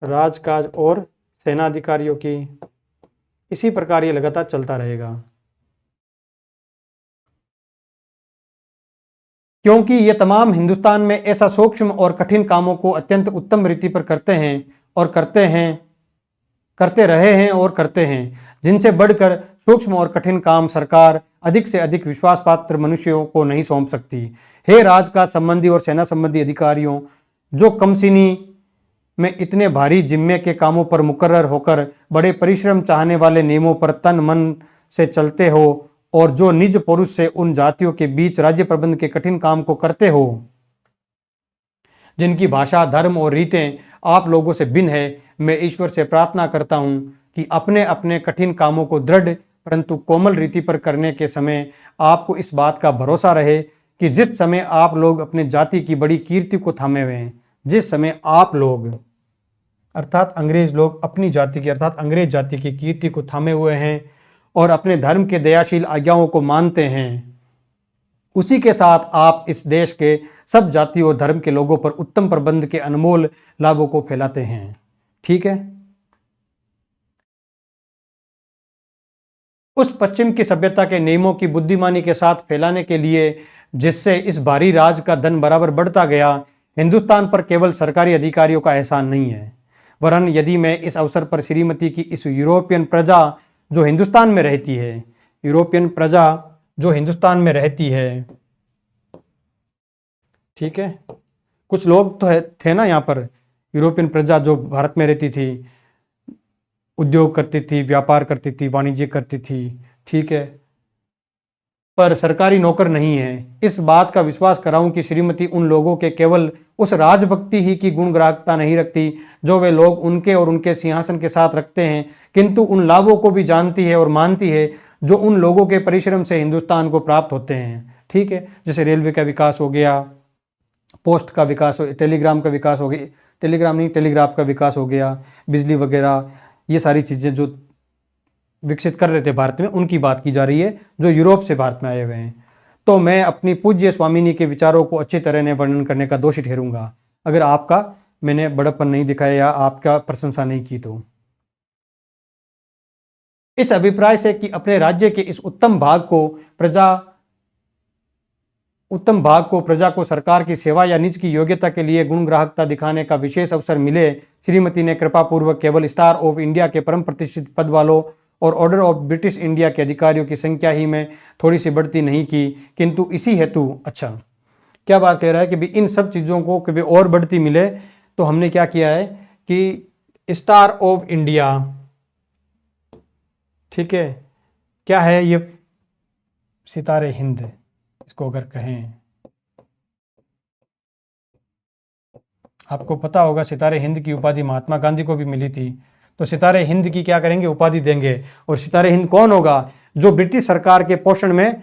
राजकाज और सेना अधिकारियों की। इसी प्रकार ये लगातार चलता रहेगा, क्योंकि ये तमाम हिंदुस्तान में ऐसा सूक्ष्म और कठिन कामों को अत्यंत उत्तम रीति पर करते हैं और करते रहे हैं और करते हैं, जिनसे बढ़कर सूक्ष्म और कठिन काम सरकार अधिक से अधिक विश्वास पात्र मनुष्यों को नहीं सौंप सकती। हे राजकाज संबंधी और सेना संबंधी अधिकारियों, जो कमसिनी में इतने भारी जिम्मे के कामों पर मुकर्रर होकर बड़े परिश्रम चाहने वाले नियमों पर तन मन से चलते हो और जो निज पुरुष से उन जातियों के बीच राज्य प्रबंध के कठिन काम को करते हो, जिनकी भाषा, धर्म और रीतें आप लोगों से भिन्न है, मैं ईश्वर से प्रार्थना करता हूं कि अपने अपने कठिन कामों को दृढ़ परंतु कोमल रीति पर करने के समय आपको इस बात का भरोसा रहे कि जिस समय आप लोग अपने जाति की बड़ी कीर्ति को थामे हुए हैं, जिस समय आप लोग अर्थात अंग्रेज लोग अपनी जाति की अर्थात अंग्रेज जाति की कीर्ति को थामे हुए हैं और अपने धर्म के दयाशील आज्ञाओं को मानते हैं, उसी के साथ आप इस देश के सब जाति और धर्म के लोगों पर उत्तम प्रबंध के अनमोल लाभों को फैलाते हैं। ठीक है। उस पश्चिम की सभ्यता के नियमों की बुद्धिमानी के साथ फैलाने के लिए, जिससे इस भारी राज का धन बराबर बढ़ता गया, हिंदुस्तान पर केवल सरकारी अधिकारियों का एहसान नहीं है, वरन यदि मैं इस अवसर पर श्रीमती की इस यूरोपियन प्रजा जो हिंदुस्तान में रहती है, यूरोपियन प्रजा जो हिंदुस्तान में रहती है, ठीक है, कुछ लोग तो थे ना यहाँ पर, यूरोपियन प्रजा जो भारत में रहती थी, उद्योग करती थी, व्यापार करती थी, वाणिज्य करती थी, ठीक है, पर सरकारी नौकर नहीं है। इस बात का विश्वास कराऊं कि श्रीमती उन लोगों के केवल उस राजभक्ति ही की गुणग्राहकता नहीं रखती जो वे लोग उनके और उनके सिंहासन के साथ रखते हैं, किंतु उन लाभों को भी जानती है और मानती है जो उन लोगों के परिश्रम से हिंदुस्तान को प्राप्त होते हैं। ठीक है, जैसे रेलवे का विकास हो गया, पोस्ट का विकास हो, टेलीग्राम का विकास हो गया, टेलीग्राम नहीं टेलीग्राफ का विकास हो गया, बिजली वगैरह, ये सारी चीज़ें जो विकसित कर रहे थे भारत में, उनकी बात की जा रही है जो यूरोप से भारत में आए हुए हैं। तो मैं अपनी पूज्य स्वामिनी के विचारों को अच्छी तरह ने वर्णन करने का दोषी ठहरूंगा अगर आपका मैंने बड़प्पन नहीं दिखाया या आपका प्रशंसा नहीं की तो। इस अभिप्राय से कि अपने राज्य के इस उत्तम भाग को प्रजा को सरकार की सेवा या निज की योग्यता के लिए गुणग्राहकता दिखाने का विशेष अवसर मिले, श्रीमती ने कृपा पूर्वक केवल स्टार ऑफ इंडिया के परम प्रतिष्ठित पद वालों और ऑर्डर ऑफ ब्रिटिश इंडिया के अधिकारियों की संख्या ही में थोड़ी सी बढ़ती नहीं की, किंतु इसी हेतु, अच्छा क्या बात कह रहा है कि भी इन सब चीज़ों को कभी और बढ़ती मिले, तो हमने क्या किया है कि स्टार ऑफ इंडिया, ठीक है, क्या है ये, सितारे हिंद इसको अगर कहें, आपको पता होगा सितारे हिंद की उपाधि महात्मा गांधी को भी मिली थी, तो सितारे हिंद की क्या करेंगे, उपाधि देंगे। और सितारे हिंद कौन होगा, जो ब्रिटिश सरकार के पोषण में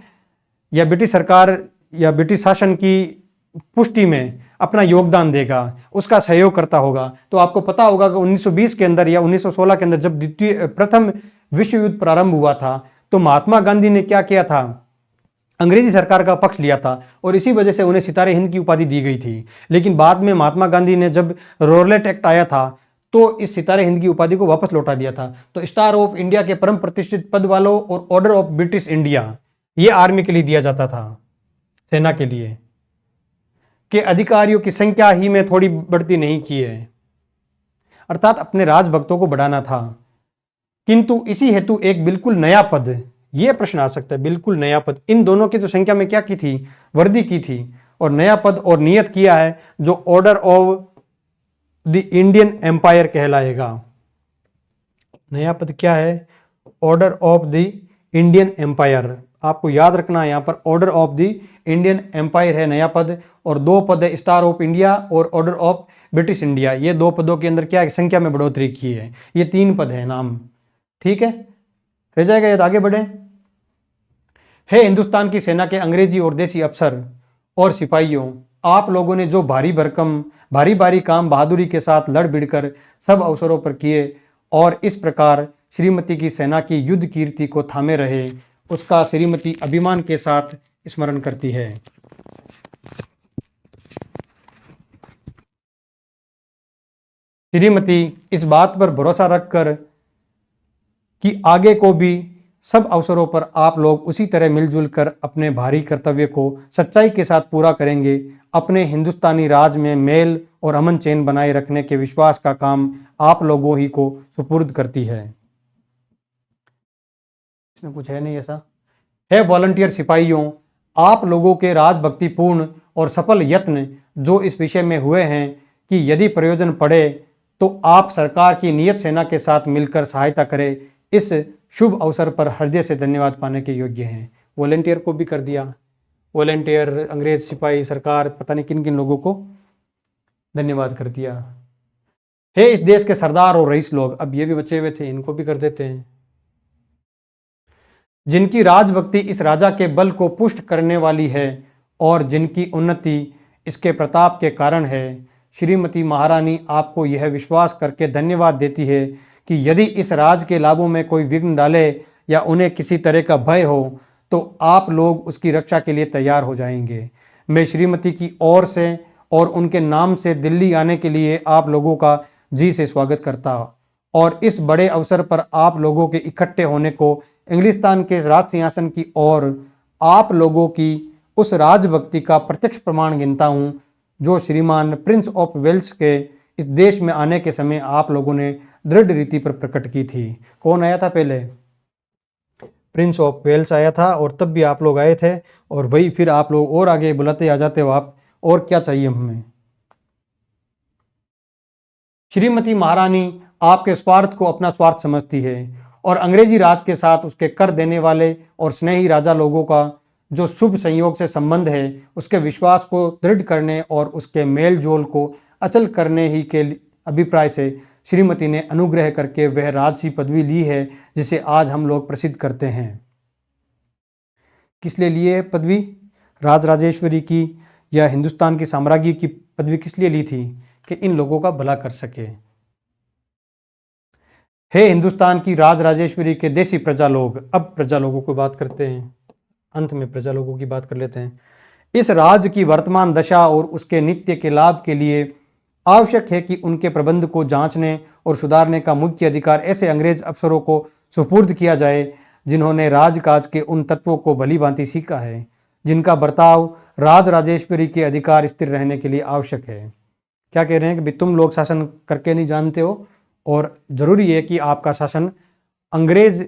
या ब्रिटिश सरकार या ब्रिटिश शासन की पुष्टि में अपना योगदान देगा, उसका सहयोग करता होगा। तो आपको पता होगा कि 1920 के अंदर या 1916 के अंदर जब प्रथम विश्व युद्ध प्रारंभ हुआ था, तो महात्मा गांधी ने क्या किया था, अंग्रेजी सरकार का पक्ष लिया था और इसी वजह से उन्हें सितारे हिंद की उपाधि दी गई थी। लेकिन बाद में महात्मा गांधी ने जब रोलेट एक्ट आया था, तो इस सितारे हिंद की उपाधि को वापस लौटा दिया था। तो स्टार ऑफ इंडिया के परम प्रतिष्ठित पद वालों और ऑर्डर ऑफ ब्रिटिश इंडिया, ये आर्मी के लिए दिया जाता था, सेना के लिए, के अधिकारियों की संख्या ही में थोड़ी बढ़ती नहीं की है, अर्थात अपने राजभक्तों को बढ़ाना था। किंतु इसी हेतु एक बिल्कुल नया पद, यह प्रश्न आ सकता है, बिल्कुल नया पद, इन दोनों की तो संख्या में क्या की थी, वृद्धि की थी, और नया पद और नियत किया है जो order of the Indian empire कहलाएगा। नया पद क्या है, order of the Indian empire, आपको याद रखना है, यहां पर order of the Indian empire है नया पद, और दो पद है स्टार ऑफ इंडिया और ऑर्डर ऑफ ब्रिटिश इंडिया। ये दो पदों के अंदर क्या है, संख्या में बढ़ोतरी की है, ये 3 पद है नाम। ठीक है, रह जाएगा याद, आगे बढ़े। हे हिंदुस्तान की सेना के अंग्रेजी और देसी अफसर और सिपाहियों, आप लोगों ने जो भारी भारी काम बहादुरी के साथ लड़ भिड़कर सब अवसरों पर किए और इस प्रकार श्रीमती की सेना की युद्ध कीर्ति को थामे रहे, उसका श्रीमती अभिमान के साथ स्मरण करती है। श्रीमती इस बात पर भरोसा रखकर कि आगे को भी सब अवसरों पर आप लोग उसी तरह मिलजुल कर अपने भारी कर्तव्य को सच्चाई के साथ पूरा करेंगे। अपने हिंदुस्तानी राज में मेल और अमन चैन बनाए रखने के विश्वास का काम आप लोगों ही को सुपुर्द करती है। इसमें कुछ है नहीं ऐसा। है वॉलंटियर सिपाहियों, आप लोगों के राजभक्तिपूर्ण और सफल यत्न जो इस विषय में हुए हैं कि यदि प्रयोजन पड़े तो आप सरकार की नियत सेना के साथ मिलकर सहायता करें, इस शुभ अवसर पर हृदय से धन्यवाद पाने के योग्य हैं। वॉलंटियर को भी कर दिया, वॉलंटियर, अंग्रेज सिपाही, सरकार, पता नहीं किन किन लोगों को धन्यवाद कर दिया। हे इस देश के सरदार और रईस लोग, अब ये भी बचे हुए थे, इनको भी कर देते हैं। जिनकी राजभक्ति इस राजा के बल को पुष्ट करने वाली है और जिनकी उन्नति इसके प्रताप के कारण है, श्रीमती महारानी आपको यह विश्वास करके धन्यवाद देती है कि यदि इस राज के लाभों में कोई विघ्न डाले या उन्हें किसी तरह का भय हो तो आप लोग उसकी रक्षा के लिए तैयार हो जाएंगे। मैं श्रीमती की ओर से और उनके नाम से दिल्ली आने के लिए आप लोगों का जी से स्वागत करता और इस बड़े अवसर पर आप लोगों के इकट्ठे होने को इंग्लिस्तान के राज सिंहासन की ओर आप लोगों की उस राजभक्ति का प्रत्यक्ष प्रमाण गिनता हूँ जो श्रीमान प्रिंस ऑफ वेल्स के इस देश में आने के समय आप लोगों ने दृढ़ रीति पर प्रकट की थी। कौन आया था पहले? प्रिंस ऑफ वेल्स आया था और तब भी आप लोग आए थे और वही फिर आप लोग और आगे बुलाते आ जाते हो आप, और क्या चाहिए हमें। श्रीमती महारानी आपके स्वार्थ को अपना स्वार्थ समझती है और अंग्रेजी राज के साथ उसके कर देने वाले और स्नेही राजा लोगों का जो शुभ संयोग से संबंध है, उसके विश्वास को दृढ़ करने और उसके मेल जोल को अचल करने ही के अभिप्राय से श्रीमती ने अनुग्रह करके वह राजसी पदवी ली है जिसे आज हम लोग प्रसिद्ध करते हैं। किस लिए लिए पदवी? राज राजेश्वरी की या हिंदुस्तान की साम्राज्य की पदवी किस लिए ली थी? कि इन लोगों का भला कर सके। हे हिंदुस्तान की राज राजेश्वरी के देसी प्रजा लोग, अब प्रजा लोगों को बात करते हैं, अंत में प्रजा लोगों की बात कर लेते हैं। इस राज की वर्तमान दशा और उसके नित्य के लाभ के लिए आवश्यक है कि उनके प्रबंध को जांचने और सुधारने का मुख्य अधिकार ऐसे अंग्रेज अफसरों को सुपुर्द किया जाए जिन्होंने राजकाज के उन तत्वों को भली भांति सीखा है जिनका बर्ताव राज राजेश्वरी के अधिकार स्थिर रहने के लिए आवश्यक है। क्या कह रहे हैं कि तुम लोग शासन करके नहीं जानते हो और जरूरी है कि आपका शासन अंग्रेज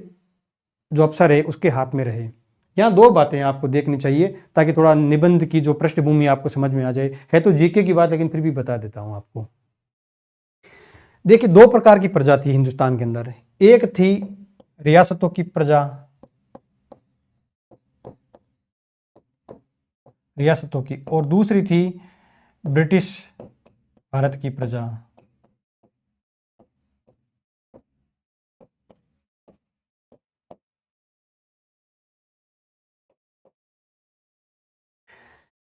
जो अफसर है उसके हाथ में रहे। यहाँ दो बातें आपको देखनी चाहिए ताकि थोड़ा निबंध की जो पृष्ठभूमि आपको समझ में आ जाए। है तो जीके की बात लेकिन फिर भी बता देता हूं आपको। देखिए, दो प्रकार की प्रजा थी हिंदुस्तान के अंदर। एक थी रियासतों की प्रजा, रियासतों की, और दूसरी थी ब्रिटिश भारत की प्रजा।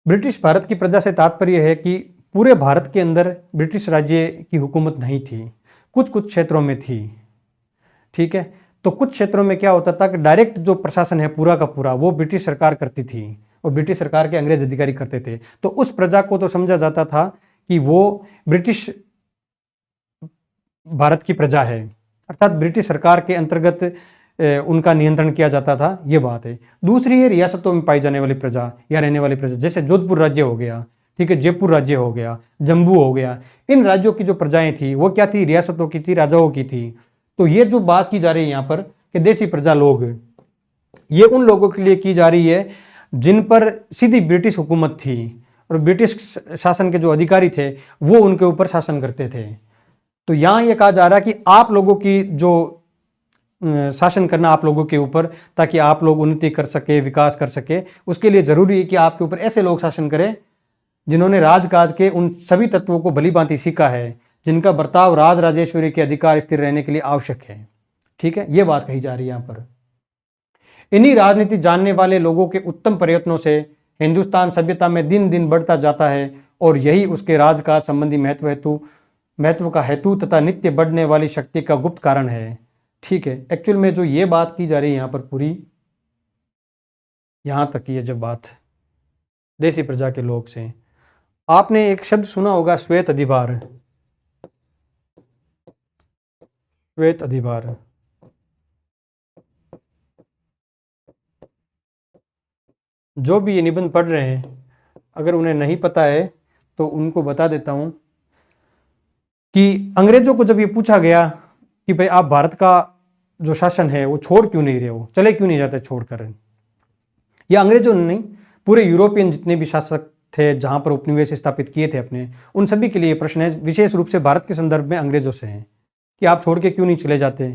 ब्रिटिश भारत की प्रजा से तात्पर्य है कि पूरे भारत के अंदर ब्रिटिश राज्य की हुकूमत नहीं थी, कुछ कुछ क्षेत्रों में थी। ठीक है, तो कुछ क्षेत्रों में क्या होता था कि डायरेक्ट जो प्रशासन है पूरा का पूरा वो ब्रिटिश सरकार करती थी और ब्रिटिश सरकार के अंग्रेज अधिकारी करते थे। तो उस प्रजा को तो समझा जाता था कि वो ब्रिटिश भारत की प्रजा है, अर्थात ब्रिटिश सरकार के अंतर्गत उनका नियंत्रण किया जाता था, ये बात है। दूसरी है रियासतों में पाई जाने वाली प्रजा या रहने वाली प्रजा, जैसे जोधपुर राज्य हो गया, ठीक है, जयपुर राज्य हो गया, जम्मू हो गया। इन राज्यों की जो प्रजाएं थी वो क्या थी? रियासतों की थी, राजाओं की थी। तो ये जो बात की जा रही है यहाँ पर कि देसी प्रजा लोग, ये उन लोगों के लिए की जा रही है जिन पर सीधी ब्रिटिश हुकूमत थी और ब्रिटिश शासन के जो अधिकारी थे वो उनके ऊपर शासन करते थे। तो यहाँ ये कहा जा रहा है कि आप लोगों की जो शासन करना आप लोगों के ऊपर, ताकि आप लोग उन्नति कर सके, विकास कर सके, उसके लिए जरूरी है कि आपके ऊपर ऐसे लोग शासन करें जिन्होंने राजकाज के उन सभी तत्वों को भली भांति सीखा है जिनका बर्ताव राज राजेश्वरी के अधिकार स्थिर रहने के लिए आवश्यक है। ठीक है, यह बात कही जा रही है यहाँ पर। इन्हीं राजनीति जानने वाले लोगों के उत्तम प्रयत्नों से हिंदुस्तान सभ्यता में दिन दिन बढ़ता जाता है और यही उसके राजकाज संबंधी महत्व का हेतु तथा नित्य बढ़ने वाली शक्ति का गुप्त कारण है। ठीक है, एक्चुअल में जो ये बात की जा रही है यहाँ पर पूरी, यहाँ तक की है जब बात देसी प्रजा के लोग से, आपने एक शब्द सुना होगा श्वेत अधिभार। श्वेत अधिभार जो भी ये निबंध पढ़ रहे हैं, अगर उन्हें नहीं पता है तो उनको बता देता हूं कि अंग्रेजों को जब ये पूछा गया कि भाई आप भारत का जो शासन है वो छोड़ क्यों नहीं रहे हो, चले क्यों नहीं जाते छोड़कर, या अंग्रेजों ने नहीं, पूरे यूरोपियन जितने भी शासक थे जहां पर उपनिवेश स्थापित किए थे अपने, उन सभी के लिए प्रश्न है, विशेष रूप से भारत के संदर्भ में अंग्रेजों से है कि आप छोड़ के क्यों नहीं चले जाते।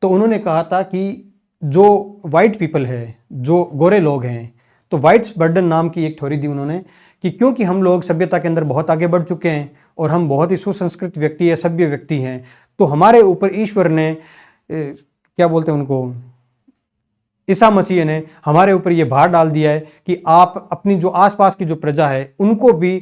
तो उन्होंने कहा था कि जो वाइट पीपल है, जो गोरे लोग हैं, तो वाइट्स बर्डन नाम की एक थ्योरी दी उन्होंने कि क्योंकि हम लोग सभ्यता के अंदर बहुत आगे बढ़ चुके हैं और हम बहुत ही सुसंस्कृत व्यक्ति है, सभ्य व्यक्ति हैं, तो हमारे ऊपर ईश्वर ने क्या बोलते हैं उनको, ईसा मसीह ने हमारे ऊपर ये भार डाल दिया है कि आप अपनी जो आसपास की जो प्रजा है उनको भी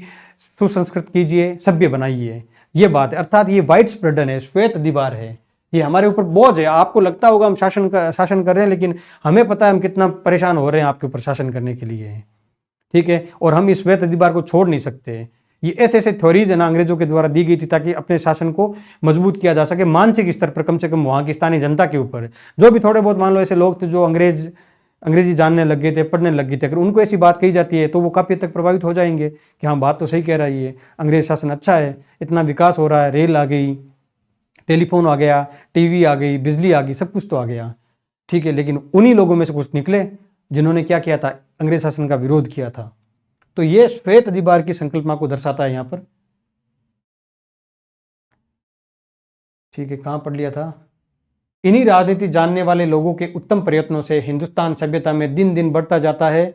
सुसंस्कृत कीजिए, सभ्य बनाइए। ये बात है, अर्थात ये वाइट्स बर्डन है, श्वेत दीवार है, ये हमारे ऊपर बोझ है। आपको लगता होगा हम शासन कर रहे हैं, लेकिन हमें पता है हम कितना परेशान हो रहे हैं आपके ऊपर शासन करने के लिए, ठीक है। और हम इस श्वेत दीवार को छोड़ नहीं सकते। ये ऐसे ऐसे थ्योरीज है ना अंग्रेजों के द्वारा दी गई थी ताकि अपने शासन को मजबूत किया जा सके, मानसिक स्तर पर कम से कम वहाँ की स्थानीय जनता के ऊपर। जो भी थोड़े बहुत मान लो ऐसे लोग थे जो अंग्रेजी जानने लग गए थे, पढ़ने लग गए थे, अगर उनको ऐसी बात कही जाती है तो वो काफ़ी हद तक प्रभावित हो जाएंगे कि हाँ बात तो सही कह रहा है, ये अंग्रेज शासन अच्छा है, इतना विकास हो रहा है, रेल आ गई, टेलीफोन आ गया, टीवी आ गई, बिजली आ गई, सब कुछ तो आ गया, ठीक है। लेकिन उन्हीं लोगों में से कुछ निकले जिन्होंने क्या किया था, अंग्रेज शासन का विरोध किया था। तो ये श्वेत दीवार की संकल्पना को दर्शाता है यहाँ पर, ठीक है। कहाँ पढ़ लिया था, इन्हीं राजनीति जानने वाले लोगों के उत्तम प्रयत्नों से हिंदुस्तान सभ्यता में दिन दिन बढ़ता जाता है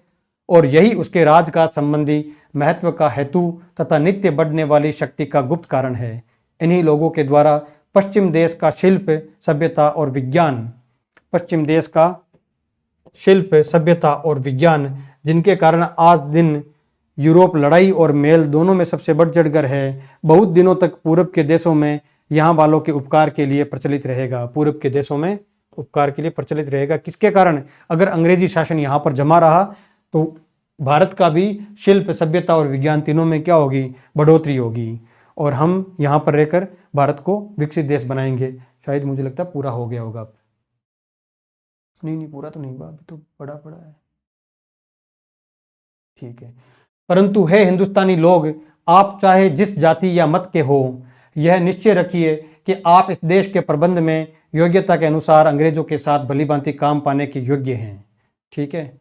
और यही उसके राजकाज संबंधी महत्व का हेतु तथा नित्य बढ़ने वाली शक्ति का गुप्त कारण है। इन्हीं लोगों के द्वारा पश्चिम देश का शिल्प, सभ्यता और विज्ञान, पश्चिम देश का शिल्प, सभ्यता और विज्ञान, जिनके कारण आज दिन यूरोप लड़ाई और मेल दोनों में सबसे बढ़ चढ़कर है, बहुत दिनों तक पूर्व के देशों में यहाँ वालों के उपकार के लिए प्रचलित रहेगा। पूर्व के देशों में उपकार के लिए प्रचलित रहेगा, किसके कारण, अगर अंग्रेजी शासन यहाँ पर जमा रहा तो भारत का भी शिल्प, सभ्यता और विज्ञान तीनों में क्या होगी, बढ़ोतरी होगी, और हम यहाँ पर रहकर भारत को विकसित देश बनाएंगे। शायद मुझे लगता है पूरा हो गया होगा। नहीं पूरा तो नहीं हुआ, अभी तो पड़ा है, ठीक है। परंतु है हिंदुस्तानी लोग, आप चाहे जिस जाति या मत के हो, यह निश्चय रखिए कि आप इस देश के प्रबंध में योग्यता के अनुसार अंग्रेजों के साथ भलीभांति काम पाने के योग्य हैं, ठीक है।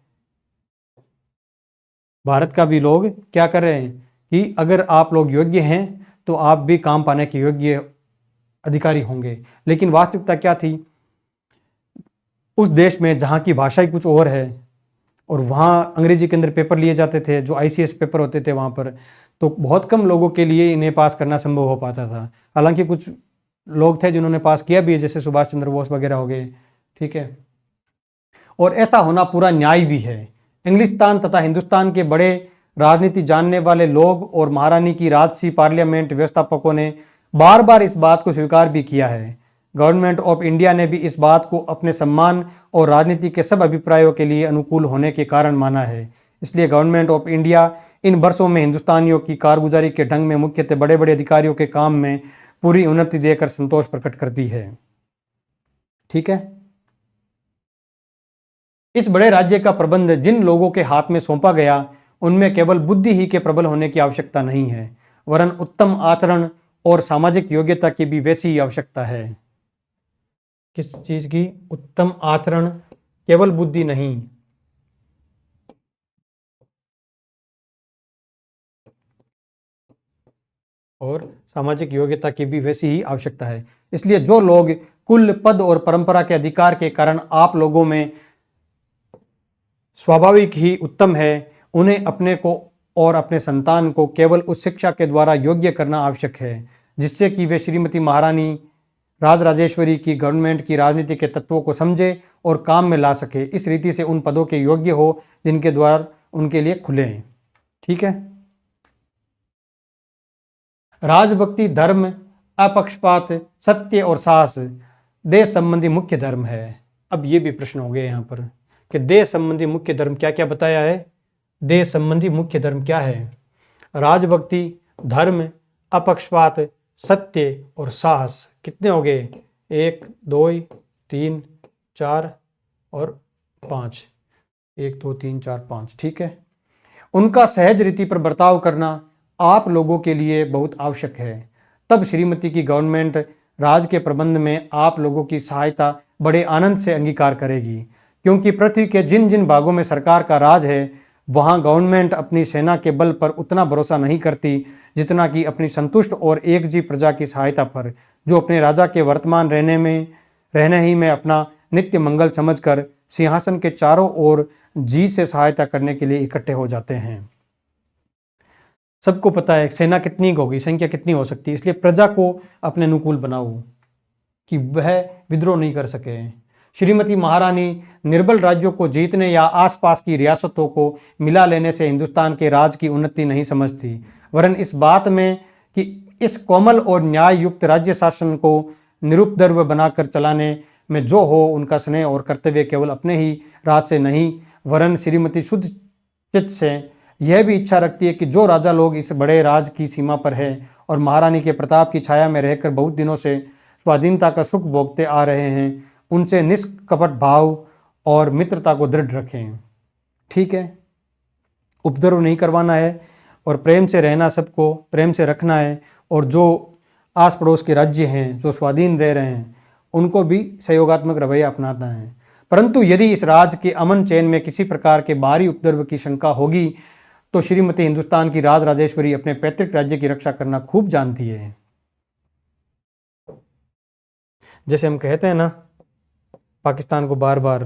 भारत का भी लोग क्या कर रहे हैं कि अगर आप लोग योग्य हैं तो आप भी काम पाने के योग्य अधिकारी होंगे। लेकिन वास्तविकता क्या थी, उस देश में जहाँ की भाषा ही कुछ और है और वहाँ अंग्रेजी के अंदर पेपर लिए जाते थे जो ICS पेपर होते थे वहाँ पर, तो बहुत कम लोगों के लिए इन्हें पास करना संभव हो पाता था। हालांकि कुछ लोग थे जिन्होंने पास किया भी है, जैसे सुभाष चंद्र बोस वगैरह हो गए, ठीक है। और ऐसा होना पूरा न्याय भी है। इंग्लिस्तान तथा हिंदुस्तान के बड़े राजनीति जानने वाले लोग और महारानी की राजसी पार्लियामेंट व्यवस्थापकों ने बार बार इस बात को स्वीकार भी किया है। गवर्नमेंट ऑफ इंडिया ने भी इस बात को अपने सम्मान और राजनीति के सब अभिप्रायों के लिए अनुकूल होने के कारण माना है। इसलिए गवर्नमेंट ऑफ इंडिया इन वर्षों में हिंदुस्तानियों की कारगुजारी के ढंग में मुख्यतः बड़े बड़े अधिकारियों के काम में पूरी उन्नति देकर संतोष प्रकट करती है, ठीक है। इस बड़े राज्य का प्रबंध जिन लोगों के हाथ में सौंपा गया, उनमें केवल बुद्धि ही के प्रबल होने की आवश्यकता नहीं है, वरन उत्तम आचरण और सामाजिक योग्यता की भी वैसी ही आवश्यकता है। किस चीज की, उत्तम आचरण, केवल बुद्धि नहीं, और सामाजिक योग्यता की भी वैसी ही आवश्यकता है। इसलिए जो लोग कुल, पद और परंपरा के अधिकार के कारण आप लोगों में स्वाभाविक ही उत्तम है, उन्हें अपने को और अपने संतान को केवल उस शिक्षा के द्वारा योग्य करना आवश्यक है जिससे कि वे श्रीमती महारानी राजराजेश्वरी की गवर्नमेंट की राजनीति के तत्वों को समझे और काम में ला सके, इस रीति से उन पदों के योग्य हो जिनके द्वार उनके लिए खुले हैं, ठीक है। राजभक्ति, धर्म, अपक्षपात, सत्य और साहस देश संबंधी मुख्य धर्म है। अब ये भी प्रश्न हो गए यहाँ पर कि देश संबंधी मुख्य धर्म क्या क्या बताया है। देश संबंधी मुख्य धर्म क्या है, राजभक्ति, धर्म, अपक्षपात, सत्य और साहस। कितने हो गए, 1 2 3 4 और 5। 1 2 3 4 5, ठीक है। उनका सहज रीति पर बर्ताव करना आप लोगों के लिए बहुत आवश्यक है। तब श्रीमती की गवर्नमेंट राज के प्रबंध में आप लोगों की सहायता बड़े आनंद से अंगीकार करेगी, क्योंकि पृथ्वी के जिन जिन भागों में सरकार का राज है वहां गवर्नमेंट अपनी सेना के बल पर उतना भरोसा नहीं करती जितना कि अपनी संतुष्ट और एकजी प्रजा की सहायता पर, जो अपने राजा के वर्तमान रहने ही में अपना नित्य मंगल समझकर सिंहासन के चारों ओर जी से सहायता करने के लिए इकट्ठे हो जाते हैं। सबको पता है सेना कितनी होगी, संख्या कितनी हो सकती है, इसलिए प्रजा को अपने अनुकूल बनाओ कि वह विद्रोह नहीं कर सके। श्रीमती महारानी निर्बल राज्यों को जीतने या आसपास की रियासतों को मिला लेने से हिंदुस्तान के राज की उन्नति नहीं समझती, वरन इस बात में कि इस कोमल और न्याय युक्त राज्य शासन को निरुपद्रव बनाकर चलाने में जो हो उनका स्नेह और कर्तव्य केवल अपने ही राज से नहीं वरन श्रीमती शुद्ध चित्त से यह भी इच्छा रखती है कि जो राजा लोग इस बड़े राज की सीमा पर है और महारानी के प्रताप की छाया में रहकर बहुत दिनों से स्वाधीनता का सुख भोगते आ रहे हैं उनसे निष्कपट भाव और मित्रता को दृढ़ रखें। ठीक है, उपद्रव नहीं करवाना है और प्रेम से रहना, सबको प्रेम से रखना है, और जो आस पड़ोस के राज्य हैं जो स्वाधीन रह रहे हैं उनको भी सहयोगात्मक रवैया अपनाना है। परंतु यदि इस राज के अमन चैन में किसी प्रकार के बाहरी उपद्रव की शंका होगी तो श्रीमती हिंदुस्तान की राज राजेश्वरी अपने पैतृक राज्य की रक्षा करना खूब जानती है। जैसे हम कहते हैं ना पाकिस्तान को बार बार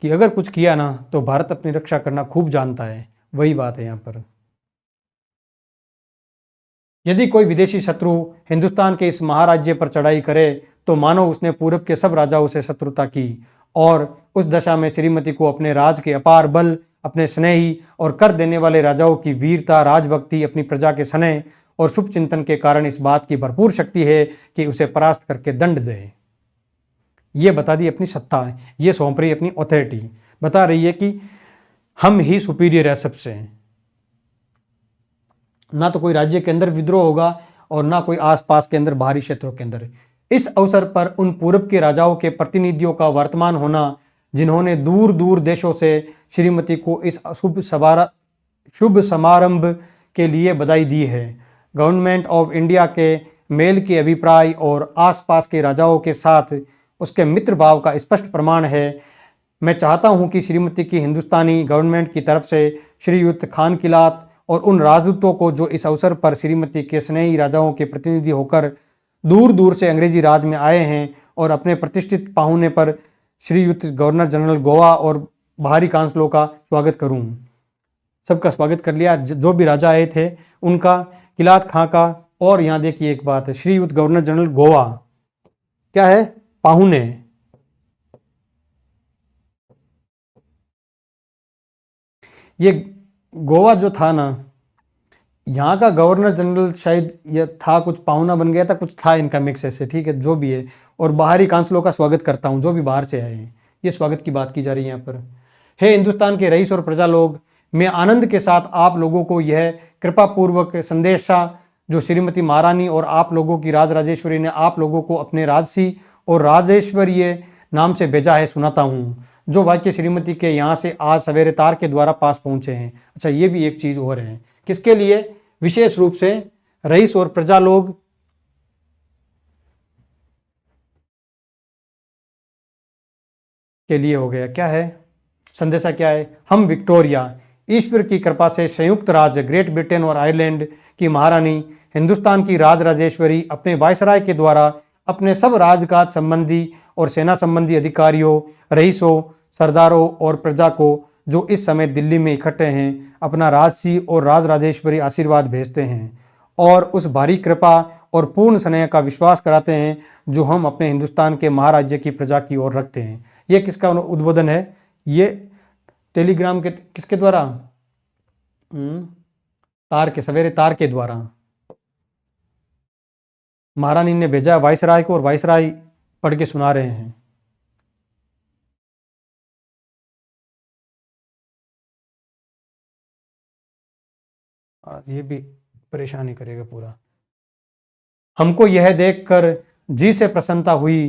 कि अगर कुछ किया ना तो भारत अपनी रक्षा करना खूब जानता है, वही बात है यहाँ पर। यदि कोई विदेशी शत्रु हिंदुस्तान के इस महाराज्य पर चढ़ाई करे तो मानो उसने पूरब के सब राजाओं से शत्रुता की, और उस दशा में श्रीमती को अपने राज के अपार बल, अपने स्नेही और कर देने वाले राजाओं की वीरता, राजभक्ति, अपनी प्रजा के स्नेह और शुभ चिंतन के कारण इस बात की भरपूर शक्ति है कि उसे परास्त करके दंड दे। ये बता दी अपनी सत्ता, ये सौंप रही अपनी अथॉरिटी, बता रही है कि हम ही सुपीरियर है सबसे। ना तो कोई राज्य के अंदर विद्रोह होगा और ना कोई आसपास के अंदर बाहरी क्षेत्रों के अंदर। इस अवसर पर उन पूर्व के राजाओं के प्रतिनिधियों का वर्तमान होना जिन्होंने दूर दूर देशों से श्रीमती को इस शुभ समारंभ के लिए बधाई दी है, गवर्नमेंट ऑफ इंडिया के मेल के अभिप्राय और आसपास के राजाओं के साथ उसके मित्र भाव का स्पष्ट प्रमाण है। मैं चाहता हूं कि श्रीमती की हिंदुस्तानी गवर्नमेंट की तरफ से श्रीयुक्त खान किलात और उन राजदूतों को जो इस अवसर पर श्रीमती के स्नेही राजाओं के प्रतिनिधि होकर दूर दूर से अंग्रेजी राज में आए हैं और अपने प्रतिष्ठित पाहुने पर श्रीयुक्त गवर्नर जनरल गोवा और बाहरी काउंसिलों का स्वागत करूं। सबका स्वागत कर लिया, जो भी राजा आए थे उनका, किलात खां का। और यहाँ देखिए एक बात है, श्रीयुक्त गवर्नर जनरल गोवा क्या है, पाहुने। ये गोवा जो था ना, यहाँ का गवर्नर जनरल शायद ये था, कुछ पाहुना बन गया था, कुछ था इनका मिक्स ऐसे, ठीक है, जो भी है। और बाहरी काउंसिलों का स्वागत करता हूँ, जो भी बाहर से आए हैं, ये स्वागत की बात की जा रही है यहाँ पर। हे हिंदुस्तान के रईस और प्रजा लोग, मैं आनंद के साथ आप लोगों को यह कृपापूर्वक संदेशा जो श्रीमती महारानी और आप लोगों की राज राजेश्वरी ने आप लोगों को अपने राजसी और राजेश्वरीय नाम से भेजा है सुनाता हूँ, जो वाक्य श्रीमती के यहाँ से आज सवेरे तार के द्वारा पास पहुँचे हैं। अच्छा, ये भी एक चीज़ और है, किसके लिए, विशेष रूप से रईस और प्रजा लोग के लिए हो गया। क्या है संदेशा, क्या है, हम विक्टोरिया ईश्वर की कृपा से संयुक्त राज्य ग्रेट ब्रिटेन और आयरलैंड की महारानी हिंदुस्तान की राज राजेश्वरी अपने वायसराय के द्वारा अपने सब राजकाज संबंधी और सेना संबंधी अधिकारियों, रईसों, सरदारों और प्रजा को जो इस समय दिल्ली में इकट्ठे हैं अपना राजसी और राज राजेश्वरी आशीर्वाद भेजते हैं और उस भारी कृपा और पूर्ण स्नेह का विश्वास कराते हैं जो हम अपने हिंदुस्तान के महाराज्य की प्रजा की ओर रखते हैं। ये किसका उद्बोधन है, ये टेलीग्राम के किसके द्वारा, तार के, सवेरे तार के द्वारा महारानी ने भेजा वायसराय को और वायसराय पढ़ के सुना रहे हैं। ये भी परेशानी करेगा पूरा। हमको यह देखकर जी से प्रसन्नता हुई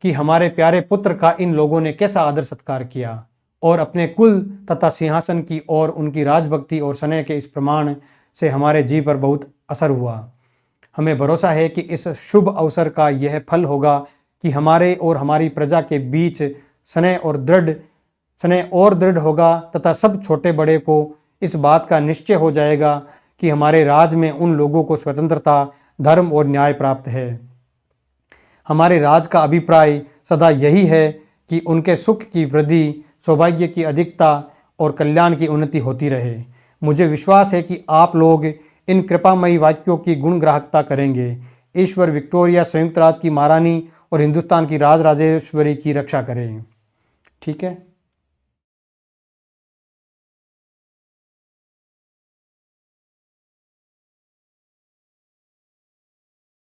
कि हमारे प्यारे पुत्र का इन लोगों ने कैसा आदर सत्कार किया और अपने कुल तथा सिंहासन की और उनकी राजभक्ति और स्नेह के इस प्रमाण से हमारे जी पर बहुत असर हुआ। हमें भरोसा है कि इस शुभ अवसर का यह फल होगा कि हमारे और हमारी प्रजा के बीच स्नेह और दृढ़ होगा तथा सब छोटे बड़े को इस बात का निश्चय हो जाएगा कि हमारे राज में उन लोगों को स्वतंत्रता, धर्म और न्याय प्राप्त है। हमारे राज का अभिप्राय सदा यही है कि उनके सुख की वृद्धि, सौभाग्य की अधिकता और कल्याण की उन्नति होती रहे। मुझे विश्वास है कि आप लोग इन कृपामयी वाक्यों की गुणग्राहकता करेंगे। ईश्वर विक्टोरिया संयुक्त राज्य की महारानी और हिंदुस्तान की राजराजेश्वरी की रक्षा करें। ठीक है।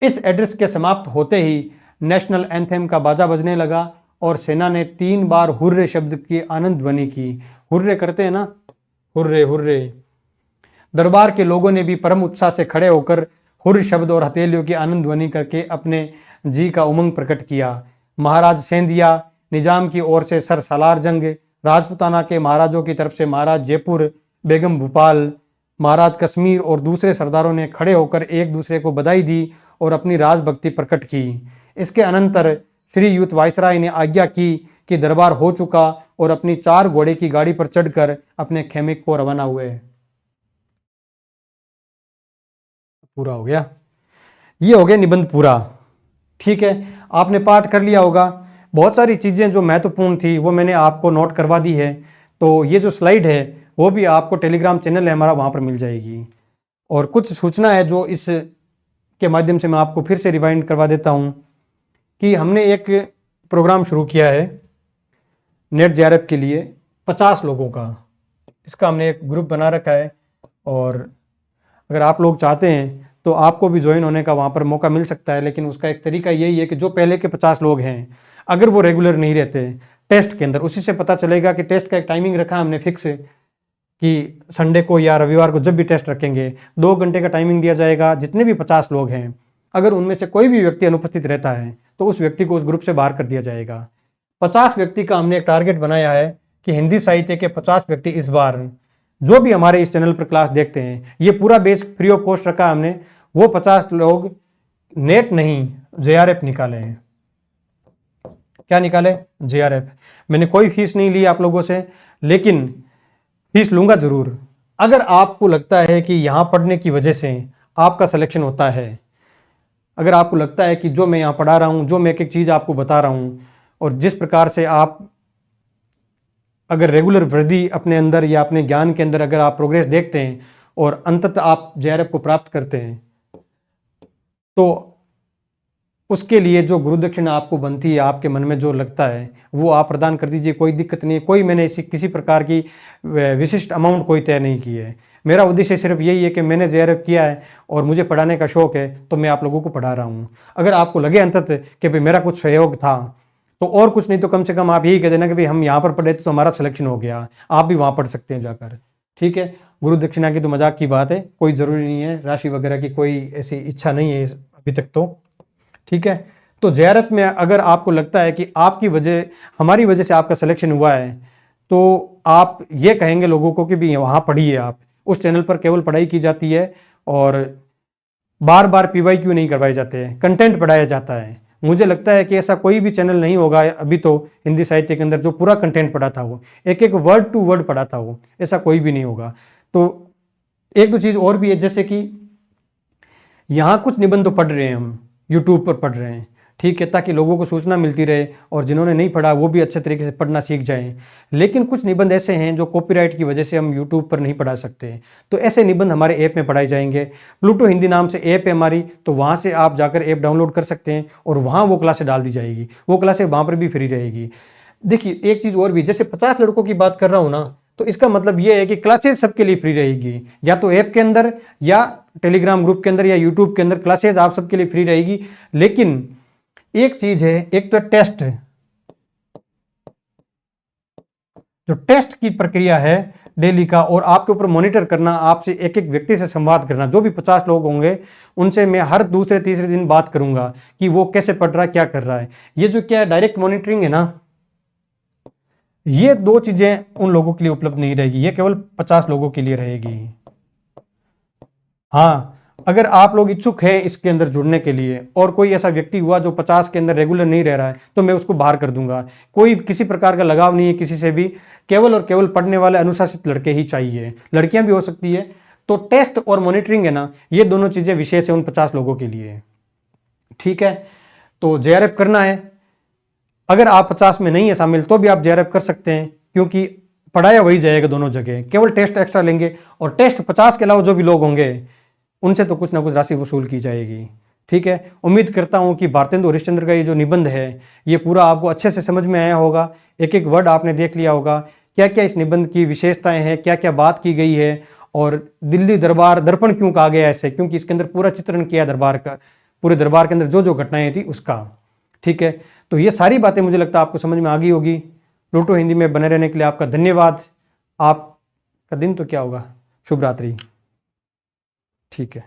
इस एड्रेस के समाप्त होते ही नेशनल एंथेम का बाजा बजने लगा और सेना ने 3 बार हुर्रे शब्द की आनंद ध्वनि की। हुर्रे करते हैं ना, हुर्रे हुर्रे। दरबार के लोगों ने भी परम उत्साह से खड़े होकर हुर्र शब्द और हथेलियों की आनंद ध्वनि करके अपने जी का उमंग प्रकट किया। महाराज सेंधिया निजाम की ओर से सर सालार जंग, राजपुताना के महाराजों की तरफ से महाराज जयपुर, बेगम भोपाल, महाराज कश्मीर और दूसरे सरदारों ने खड़े होकर एक दूसरे को बधाई दी और अपनी राजभक्ति प्रकट की। इसके अनंतर श्री युत वायसराय ने आज्ञा की कि दरबार हो चुका और अपनी 4 घोड़े की गाड़ी पर चढ़कर अपने खेमे को रवाना हुए। पूरा हो गया। ये हो गया निबंध पूरा। ठीक है, आपने पाठ कर लिया होगा। बहुत सारी चीज़ें जो महत्वपूर्ण थी वो मैंने आपको नोट करवा दी है। तो ये जो स्लाइड है वो भी आपको टेलीग्राम चैनल है हमारा, वहाँ पर मिल जाएगी। और कुछ सूचना है जो इस के माध्यम से मैं आपको फिर से रिवाइंड करवा देता हूँ कि हमने एक प्रोग्राम शुरू किया है नेट जेआरएफ के लिए 50 लोगों का। इसका हमने एक ग्रुप बना रखा है और अगर आप लोग चाहते हैं तो आपको भी ज्वाइन होने का वहाँ पर मौका मिल सकता है। लेकिन उसका एक तरीका यही है कि जो पहले के 50 लोग हैं अगर वो रेगुलर नहीं रहते टेस्ट के अंदर, उसी से पता चलेगा कि टेस्ट का एक टाइमिंग रखा हमने फिक्स कि संडे को या रविवार को जब भी टेस्ट रखेंगे 2 घंटे का टाइमिंग दिया जाएगा। जितने भी 50 लोग हैं अगर उनमें से कोई भी व्यक्ति अनुपस्थित रहता है तो उस व्यक्ति को उस ग्रुप से बाहर कर दिया जाएगा। 50 व्यक्ति का हमने एक टारगेट बनाया है कि हिंदी साहित्य के 50 व्यक्ति इस बार जो भी हमारे इस चैनल पर क्लास देखते हैं, ये पूरा बेस फ्री ऑफ कॉस्ट रखा हमने, वो 50 लोग नेट नहीं जेआरएफ निकाले हैं। क्या निकाले? जेआरएफ। मैंने कोई फीस नहीं ली आप लोगों से, लेकिन फीस लूंगा जरूर। अगर आपको लगता है कि यहाँ पढ़ने की वजह से आपका सिलेक्शन होता है, अगर आपको लगता है कि जो मैं यहाँ पढ़ा रहा हूँ, जो मैं एक एक चीज़ आपको बता रहा हूँ और जिस प्रकार से आप अगर रेगुलर वृद्धि अपने अंदर या अपने ज्ञान के अंदर अगर आप प्रोग्रेस देखते हैं और अंततः आप जेआरएफ को प्राप्त करते हैं तो उसके लिए जो गुरु दक्षिणा आपको बनती है, आपके मन में जो लगता है वो आप प्रदान कर दीजिए। कोई दिक्कत नहीं है। कोई मैंने किसी प्रकार की विशिष्ट अमाउंट कोई तय नहीं की है। मेरा उद्देश्य सिर्फ यही है कि मैंने जेआरएफ किया है और मुझे पढ़ाने का शौक है तो मैं आप लोगों को पढ़ा रहा हूँ। अगर आपको लगे अंततः कि भाई मेरा कुछ सहयोग था तो और कुछ नहीं तो कम से कम आप यही कह देना कि भाई हम यहाँ पर पढ़े थे तो हमारा सिलेक्शन हो गया, आप भी वहाँ पढ़ सकते हैं जाकर। ठीक है। गुरु दक्षिणा की तो मजाक की बात है, कोई ज़रूरी नहीं है, राशि वगैरह की कोई ऐसी इच्छा नहीं है अभी तक तो। ठीक है। तो जेआरएफ में अगर आपको लगता है कि आपकी वजह, हमारी वजह से आपका सिलेक्शन हुआ है तो आप ये कहेंगे लोगों को कि भी वहाँ पढ़िए। आप उस चैनल पर केवल पढ़ाई की जाती है और बार बार पीवाईक्यू नहीं करवाए जाते हैं, कंटेंट पढ़ाया जाता है। मुझे लगता है कि ऐसा कोई भी चैनल नहीं होगा अभी तो हिंदी साहित्य के अंदर जो पूरा कंटेंट पढ़ा था, वो एक एक वर्ड टू वर्ड पढ़ा था, वो ऐसा कोई भी नहीं होगा। तो एक दो चीज़ और भी है, जैसे कि यहाँ कुछ निबंध तो पढ़ रहे हैं हम, यूट्यूब पर पढ़ रहे हैं। ठीक है, ताकि लोगों को सूचना मिलती रहे और जिन्होंने नहीं पढ़ा वो भी अच्छे तरीके से पढ़ना सीख जाएं। लेकिन कुछ निबंध ऐसे हैं जो कॉपीराइट की वजह से हम यूट्यूब पर नहीं पढ़ा सकते, तो ऐसे निबंध हमारे ऐप में पढ़ाए जाएंगे। प्लूटो हिंदी नाम से ऐप है हमारी, तो वहाँ से आप जाकर ऐप डाउनलोड कर सकते हैं और वहाँ वो क्लासें डाल दी जाएगी। वो क्लासें वहाँ पर भी फ्री रहेगी। देखिए एक चीज़ और भी, जैसे 50 लड़कों की बात कर रहा हूँ ना, तो इसका मतलब ये है कि क्लासेज सबके लिए फ्री रहेगी, या तो ऐप के अंदर या टेलीग्राम ग्रुप के अंदर या यूट्यूब के अंदर क्लासेज आप सबके लिए फ्री रहेगी। लेकिन एक चीज है, एक तो टेस्ट, जो टेस्ट की प्रक्रिया है डेली का, और आपके ऊपर मॉनिटर करना, आपसे एक एक व्यक्ति से संवाद करना। जो भी 50 लोग होंगे उनसे मैं हर दूसरे तीसरे दिन बात करूंगा कि वो कैसे पढ़ रहा है, क्या कर रहा है। ये जो क्या डायरेक्ट मॉनिटरिंग है ना, ये 2 चीजें उन लोगों के लिए उपलब्ध नहीं रहेगी, ये केवल 50 लोगों के लिए रहेगी। हाँ, अगर आप लोग इच्छुक हैं इसके अंदर जुड़ने के लिए और कोई ऐसा व्यक्ति हुआ जो 50 के अंदर रेगुलर नहीं रह रहा है, तो मैं उसको बाहर कर दूंगा। कोई किसी प्रकार का लगाव नहीं है किसी से भी, केवल और केवल पढ़ने वाले अनुशासित लड़के ही चाहिए, लड़कियां भी हो सकती है। तो टेस्ट और मॉनिटरिंग है ना, ये दोनों चीजें विशेष है उन 50 लोगों के लिए। ठीक है, तो जेआरएफ करना है। अगर आप 50 में नहीं है शामिल तो भी आप जेआरएफ कर सकते हैं, क्योंकि पढ़ाया वही जाएगा दोनों जगह, केवल टेस्ट एक्स्ट्रा लेंगे और टेस्ट 50 के अलावा जो भी लोग होंगे उनसे तो कुछ ना कुछ राशि वसूल की जाएगी। ठीक है, उम्मीद करता हूं कि भारतेंदु हरिश्चंद्र का ये जो निबंध है ये पूरा आपको अच्छे से समझ में आया होगा, एक एक वर्ड आपने देख लिया होगा, क्या क्या इस निबंध की विशेषताएं हैं, क्या क्या बात की गई है, और दिल्ली दरबार दर्पण क्यों कहा गया ऐसे, क्योंकि इसके अंदर पूरा चित्रण किया दरबार का, पूरे दरबार के अंदर जो जो घटनाएं थी उसका। ठीक है, तो ये सारी बातें मुझे लगता है आपको समझ में आ गई होगी। प्लूटो हिंदी में बने रहने के लिए आपका धन्यवाद। आपका दिन तो क्या होगा, शुभ रात्रि। ठीक है।